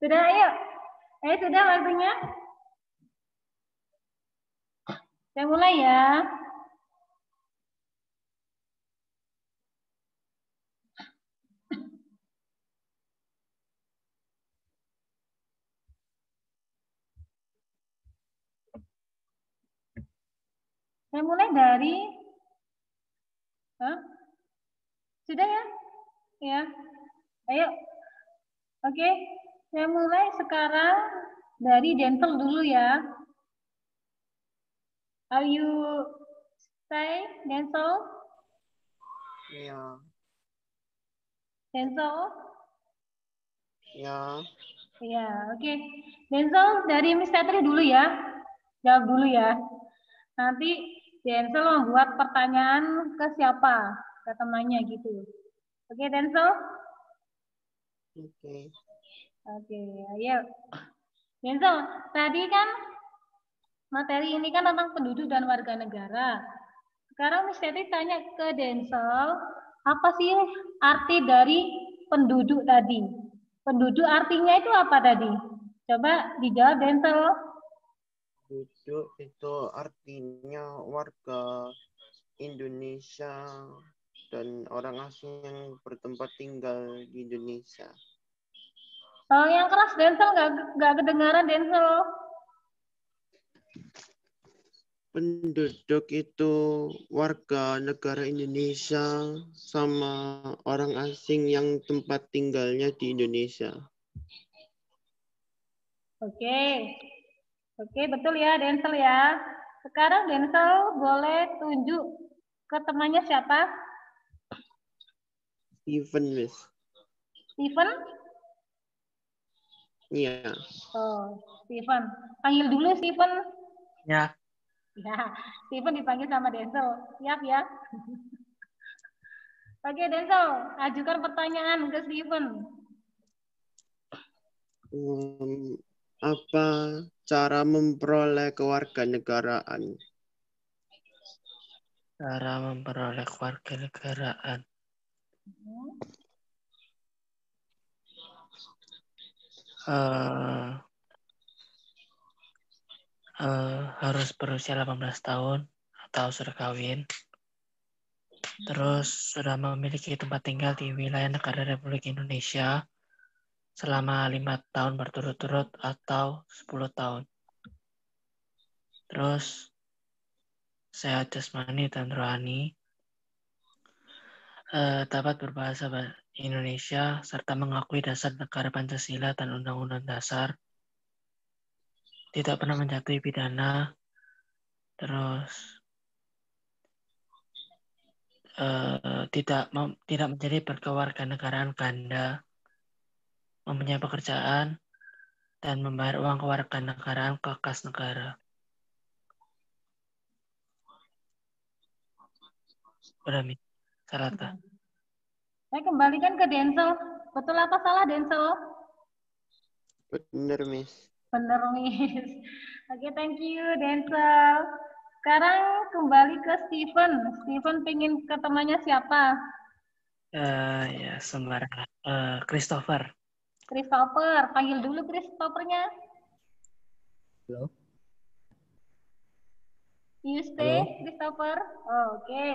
Sudah, ayo. Sudah waktunya. Saya mulai ya. Saya mulai dari, sudah ya? Ya, ayo. Oke, saya mulai sekarang dari dental dulu ya. Are you stay dental? Ya. Dental? Ya. Ya, oke. Dental dari Miss Tetri dulu ya. Jawab dulu ya. Nanti Denzel membuat pertanyaan ke siapa? Ke temannya gitu. Oke, Denzel? Oke. Oke, ayo. Denzel, tadi kan materi ini kan tentang penduduk dan warga negara. Sekarang Miss Teti tanya ke Denzel, apa sih arti dari penduduk tadi? Penduduk artinya itu apa tadi? Coba dijawab Denzel. Penduduk itu artinya warga Indonesia dan orang asing yang bertempat tinggal di Indonesia. Oh, yang keras Denzel, nggak kedengaran Denzel. Penduduk itu warga negara Indonesia sama orang asing yang tempat tinggalnya di Indonesia. Oke, betul ya Denzel ya. Sekarang Denzel boleh tunjuk ke temannya siapa? Steven, Miss. Steven? Iya. Oh, Steven. Panggil dulu Steven. Ya. Ya, Steven dipanggil sama Denzel. Siap ya? Oke, Denzel, ajukan pertanyaan ke Steven. Apa cara memperoleh kewarganegaraan? Cara memperoleh kewarganegaraan. Harus berusia 18 tahun atau sudah kawin. Terus sudah memiliki tempat tinggal di wilayah negara Republik Indonesia selama 5 tahun berturut-turut atau 10 tahun. Terus sehat jasmani dan rohani, dapat berbahasa Indonesia serta mengakui dasar negara Pancasila dan Undang-Undang Dasar, tidak pernah menjatuhi pidana, terus tidak menjadi berkewarganegaraan ganda, mempunyai pekerjaan, dan membayar uang kewarganegaraan ke kas negara. Udah, Mi. Salah tak? Saya kembalikan ke Denzel. Betul apa salah, Denzel? Bener, Miss. Bener, Miss. Oke, thank you, Denzel. Sekarang kembali ke Steven. Steven pengen ke temannya siapa? Ya, sembarang. Christopher. Christopher. Panggil dulu Christophernya. Halo. You stay, Halo. Christopher? Oke.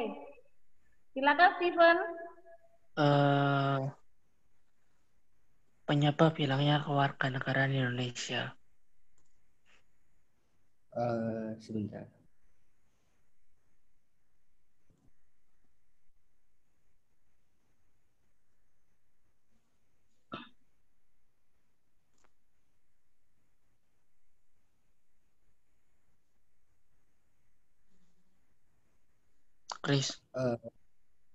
Silakan, Steven. Penyebab hilangnya kewarganegaraan Indonesia. Sebentar. Chris.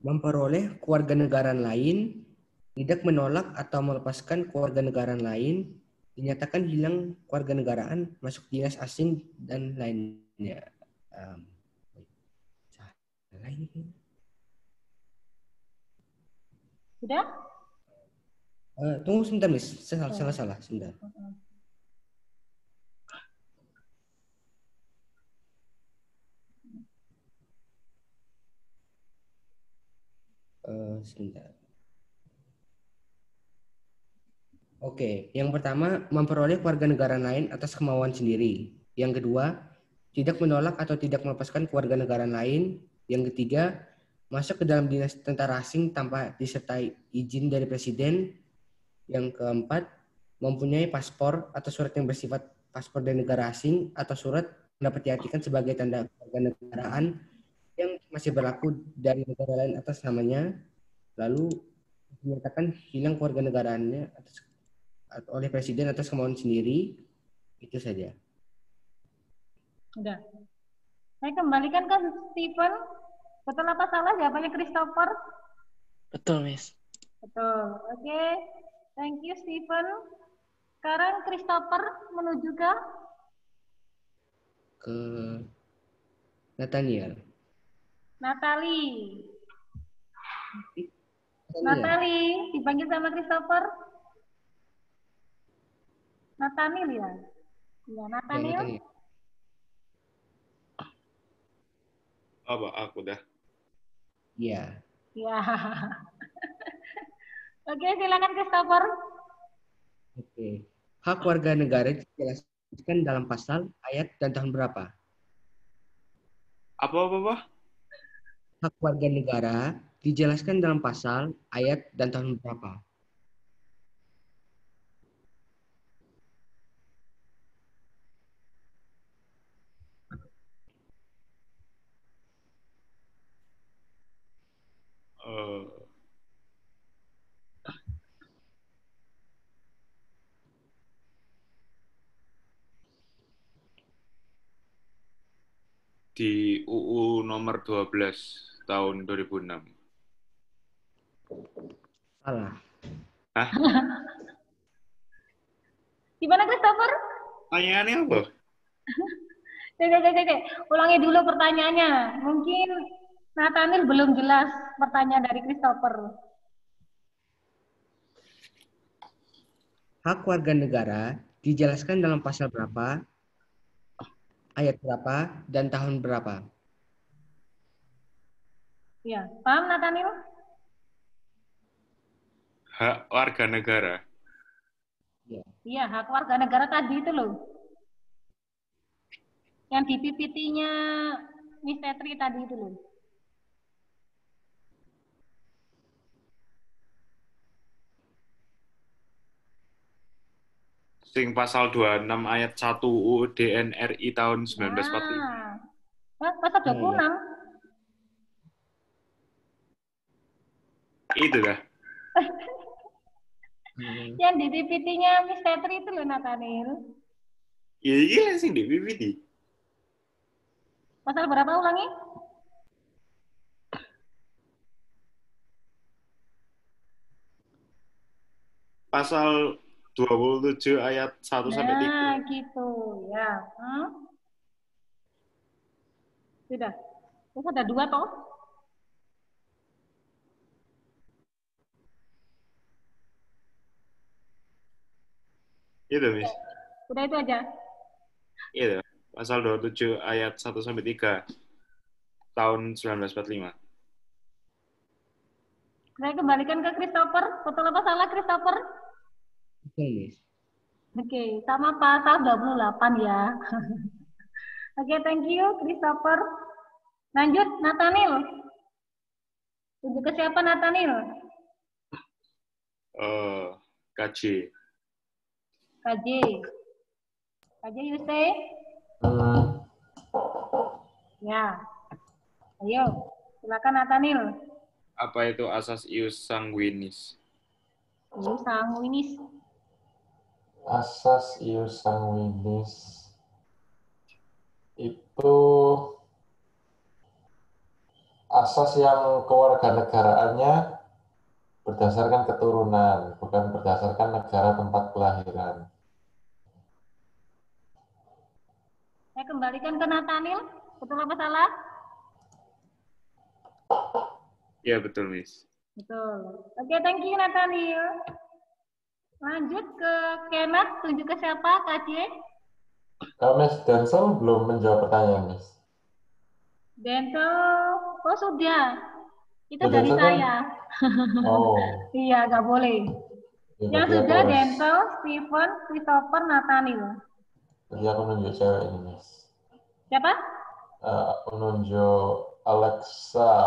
Memperoleh kewarganegaraan lain, tidak menolak atau melepaskan kewarganegaraan lain, dinyatakan hilang kewarganegaraan, masuk dinas asing, dan lainnya. Sudah? Tunggu sebentar, Miss. Salah. Sebentar. Sebentar. Oke, yang pertama, memperoleh kewarganegaraan lain atas kemauan sendiri. Yang kedua, tidak menolak atau tidak melepaskan kewarganegaraan lain. Yang ketiga, masuk ke dalam dinas tentara asing tanpa disertai izin dari presiden. Yang keempat, mempunyai paspor atau surat yang bersifat paspor dari negara asing atau surat yang dapat diartikan sebagai tanda kewarganegaraan yang masih berlaku dari negara lain atas namanya, lalu dinyatakan hilang kewarganegaraannya oleh presiden atas kemauan sendiri. Itu saja. Udah. Saya kembalikan ke Steven. Betul apa salah jawabannya Christopher? Betul, Miss. Betul. Oke. Thank you, Steven. Sekarang Christopher menuju ke Nathaniel. Natalie. Natalie, dipanggil sama Christopher. Nathaniel ya? Iya, Nathaniel. Apa aku dah? Iya. Iya. Oke, silakan Christopher. Oke. Hak warga negara dijelaskan dalam pasal, ayat, dan tahun berapa? Apa? Hak warga negara dijelaskan dalam pasal, ayat, dan tahun berapa? Di UU nomor 12 tahun 2006. Salah. Hah? Gimana Christopher? Pertanyaannya apa? Ulangi dulu pertanyaannya. Mungkin Nathaniel belum jelas pertanyaan dari Christopher. Hak warga negara dijelaskan dalam pasal berapa, ayat berapa, dan tahun berapa? Ya, paham Nathaniel? Hak warga negara. Iya, hak warga negara tadi itu loh. Yang di PPT-nya Miss Tetri tadi itu loh. Sing pasal 26 ayat 1 UUD NRI tahun 1945. Pasal 26. Itu dah. Yang di PPT-nya Miss Tetri itu loh, Nathaniel. Iya sing di PPT. Pasal berapa ulangi? Pasal 27 ayat 1 sampai 3. Nah, gitu ya. Sudah. Terus ada 2 toh? Itu, Miss. Sudah itu aja. Itu. Pasal 27 ayat 1 sampai 3 tahun 1945. Saya kembalikan ke Christopher. Betul apa salah Christopher? Betul, Miss. Oke, sama pasal 28 ya. Oke, thank you Christopher. Lanjut, Nathaniel. Tunjuk ke siapa Nathaniel? KJ. KJ. KJ, you say? Ya. Ayo, silakan Nathaniel. Apa itu asas ius sanguinis? Ius sanguinis. Asas ius sanguinis itu asas yang kewarganegaraannya berdasarkan keturunan, bukan berdasarkan negara tempat kelahiran. Saya kembalikan ke Nathaniel. Betul apa salah? Ya, betul, Miss. Betul. Oke, thank you Nathaniel. Lanjut ke Kenneth. Tunjuk ke siapa, KJ? Miss Denzel belum menjawab pertanyaan, Miss. Dental. Oh, sudah. Itu Oh, dari Denzel saya. Oh, Iya, nggak boleh. ya, Yang berarti sudah aku harus, Dental, Stephen, Christopher, Nathaniel. berarti aku nunjuk cewek ini, Miss. Siapa? Aku nunjuk Alexa.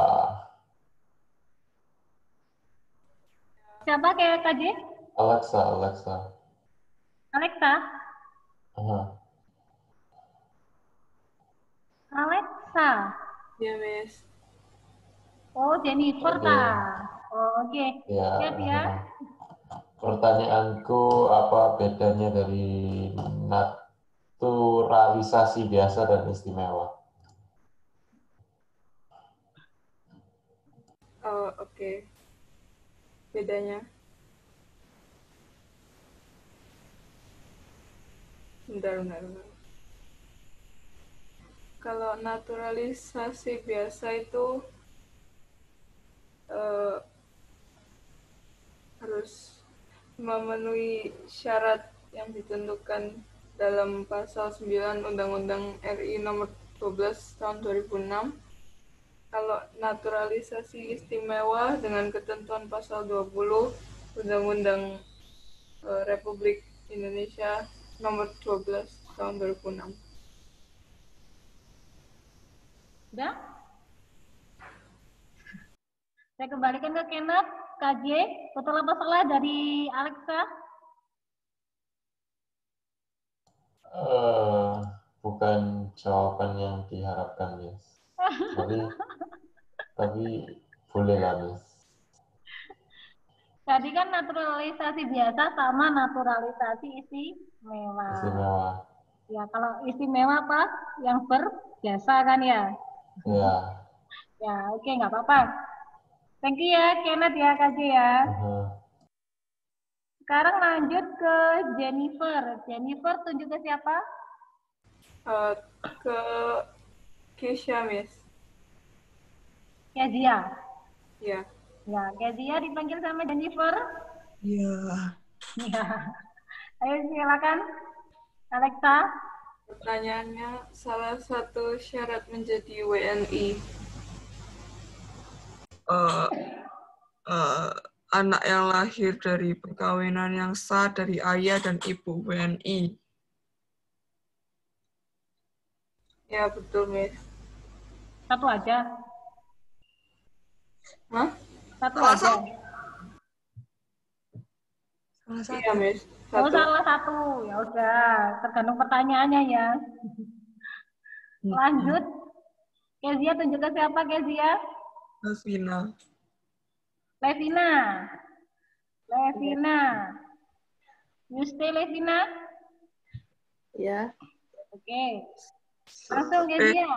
Siapa kayak KJ? Alexa. Alexa? Uh-huh. Alexa. Ya, Miss. Oh, Jennifer Oke. ta. Oh, oke. Ya. Siap ya. Pertanyaanku, apa bedanya dari naturalisasi biasa dan istimewa? Oh, oke. Bedanya. Bentar. Kalau naturalisasi biasa itu harus memenuhi syarat yang ditentukan dalam pasal 9 Undang-Undang RI nomor 12 tahun 2006. Kalau naturalisasi istimewa dengan ketentuan pasal 20 Undang-Undang Republik Indonesia nomor 12 tahun 2006. Udah? Saya kembalikan ke Kenneth, KJ. Betul apa salah dari Alexa? Bukan jawaban yang diharapkan, Miss. Tapi boleh lah, Miss. Tadi kan naturalisasi biasa sama naturalisasi istimewa. Istimewa. Ya, kalau istimewa apa? Yang berjasa kan ya? Ya. Ya, oke, nggak apa-apa. Thank you ya, Kenneth ya, KJ ya. Sekarang lanjut ke Jennifer. Jennifer, tunjuk ke siapa? Ke Keisha, Miss. Kezia. Ya. Ya, Kezia dipanggil sama Jennifer. Iya. Ya. Ayo silakan, Alexa. Pertanyaannya, salah satu syarat menjadi WNI. Anak yang lahir dari perkawinan yang sah dari ayah dan ibu WNI. Ya, betul, Miss. Satu aja. Hah? Satu Salah aja. Iya, Miss. Oh, Satu. salah satu. Ya udah, tergantung pertanyaannya ya. Lanjut. Kezia, tunjukkan siapa Kezia? Levina. Levina. Levina. Yuste Levina? Ya. Oke. Langsung Kezia.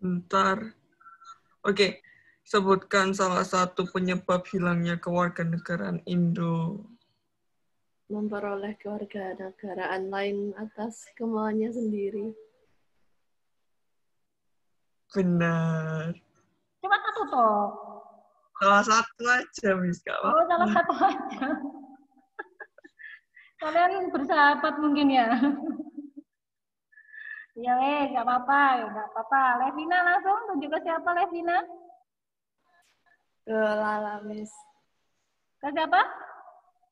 Bentar. Oke. Sebutkan salah satu penyebab hilangnya kewarganegaraan Indo. Memperoleh kewarganegaraan lain atas kemauannya sendiri. Benar. Cuma satu toh. Salah satu aja, Miss. Gak Oh, salah satu aja. Kalian bersahabat mungkin ya. Ya, nggak apa-apa, nggak apa-apa. Levina langsung tunjukkan siapa Levina? Ke Lala, Miss. Ke siapa?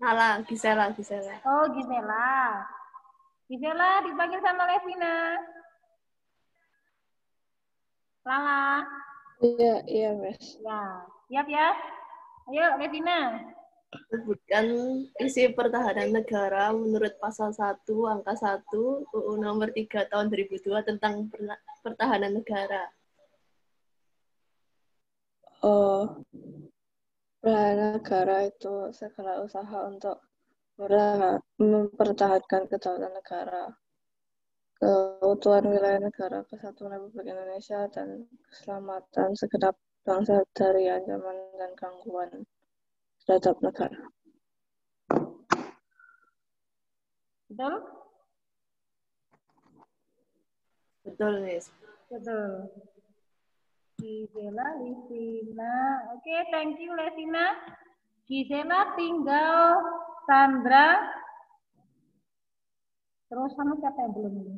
Lala, Gisela. Oh, Gisela. Gisela dipanggil sama Levina. Lala. Iya, Miss. Ya, siap ya. Ayo, Levina. Sebutkan isi pertahanan negara menurut pasal 1 angka 1 UU nomor 3 tahun 2002 tentang pertahanan negara. Pertahanan negara itu segala usaha untuk mempertahankan kedaulatan negara, keutuhan wilayah negara, kesatuan Republik Indonesia, dan keselamatan segenap bangsa dari ancaman dan gangguan terhadap negara. Betul? Betul, Miss. Betul. Gisela, Levina. Oke, thank you, Levina. Gisela tinggal Sandra. Terus sama siapa yang belum ini?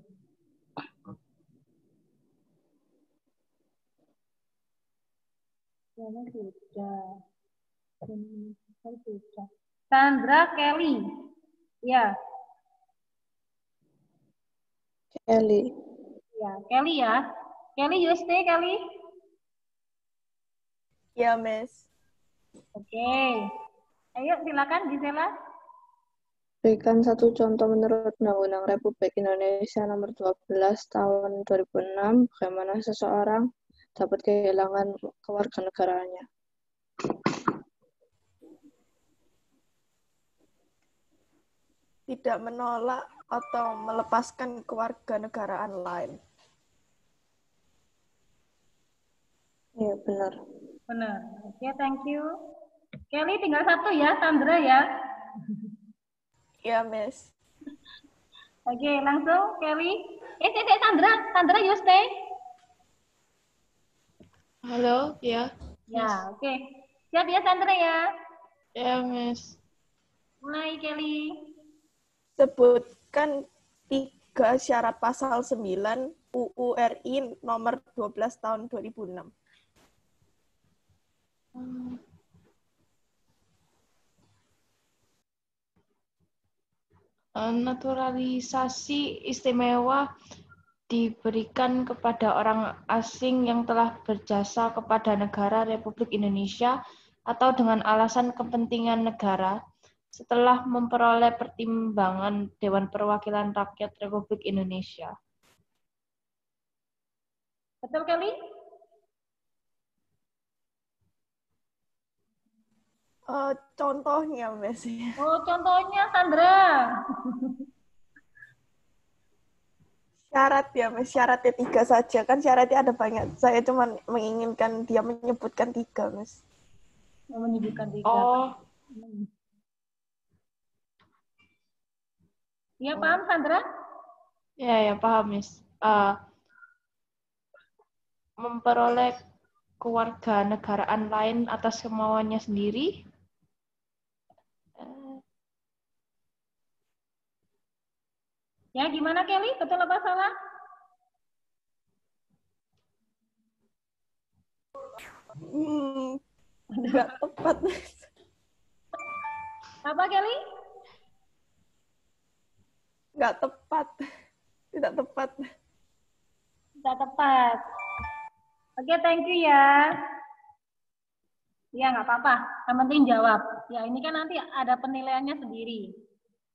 Ini sudah. Sandra, Kelly. Ya. Kelly. Ya, Kelly ya. Kelly, you stay, Kelly? Ya, Miss. Oke. Ayo, silakan, Gisela. Berikan satu contoh menurut Undang-Undang Republik Indonesia Nomor 12 Tahun 2006, bagaimana seseorang dapat kehilangan kewarganegaraannya. Tidak menolak atau melepaskan kewarganegaraan lain. Iya, benar. Benar. Oke, thank you. Kelly tinggal satu ya, Sandra ya. Iya, Miss. Oke, langsung Kelly. Sandra. Sandra, you stay. Halo, ya. Ya, oke. Siap ya, Sandra ya. Ya, Miss. Mulai, Kelly. Sebutkan 3 syarat pasal 9 UU RI nomor 12 tahun 2006. Naturalisasi istimewa diberikan kepada orang asing yang telah berjasa kepada negara Republik Indonesia atau dengan alasan kepentingan negara setelah memperoleh pertimbangan Dewan Perwakilan Rakyat Republik Indonesia. Betul, Kelly? Contohnya, Miss. Oh, contohnya, Sandra. Syarat ya, Miss. Syaratnya 3 saja. Kan syaratnya ada banyak. Saya cuma menginginkan dia menyebutkan 3, Miss. Menyebutkan 3. Oh. Iya, paham, Sandra? Ya, paham, Miss. Memperoleh kewarganegaraan lain atas kemauannya sendiri. Ya, gimana Kelly? Betul apa salah? Nggak tepat. Apa Kelly? Nggak tepat. Tidak tepat. Tidak tepat. Oke, thank you ya. Ya, nggak apa-apa. Yang penting jawab. Ya, ini kan nanti ada penilaiannya sendiri.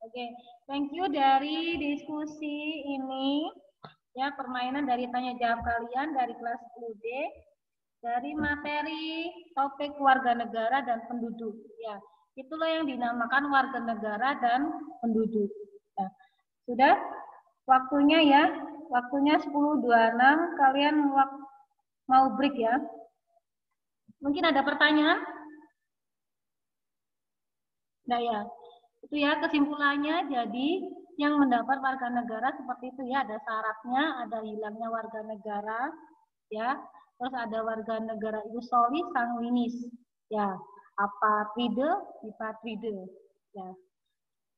Oke, thank you dari diskusi ini. Ya, permainan dari tanya jawab kalian dari kelas 10D. Dari materi topik warga negara dan penduduk. Ya, itulah yang dinamakan warga negara dan penduduk. Ya, sudah waktunya ya. Waktunya 10.26. Kalian mau break ya. Mungkin ada pertanyaan? Nah ya, itu ya kesimpulannya. Jadi yang mendapat warga negara seperti itu ya, ada syaratnya, ada hilangnya warga negara, ya. Terus ada warga negara itu soli sanguinis, ya. Apatride, ipatride, ya.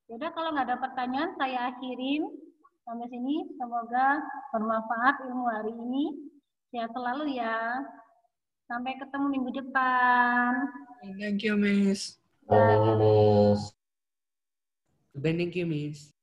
Yaudah kalau nggak ada pertanyaan, saya akhirin sampai sini. Semoga bermanfaat ilmu hari ini. Sehat selalu ya. Sampai ketemu minggu depan. Thank you, Miss. Thank you, Miss. Thank you, Miss.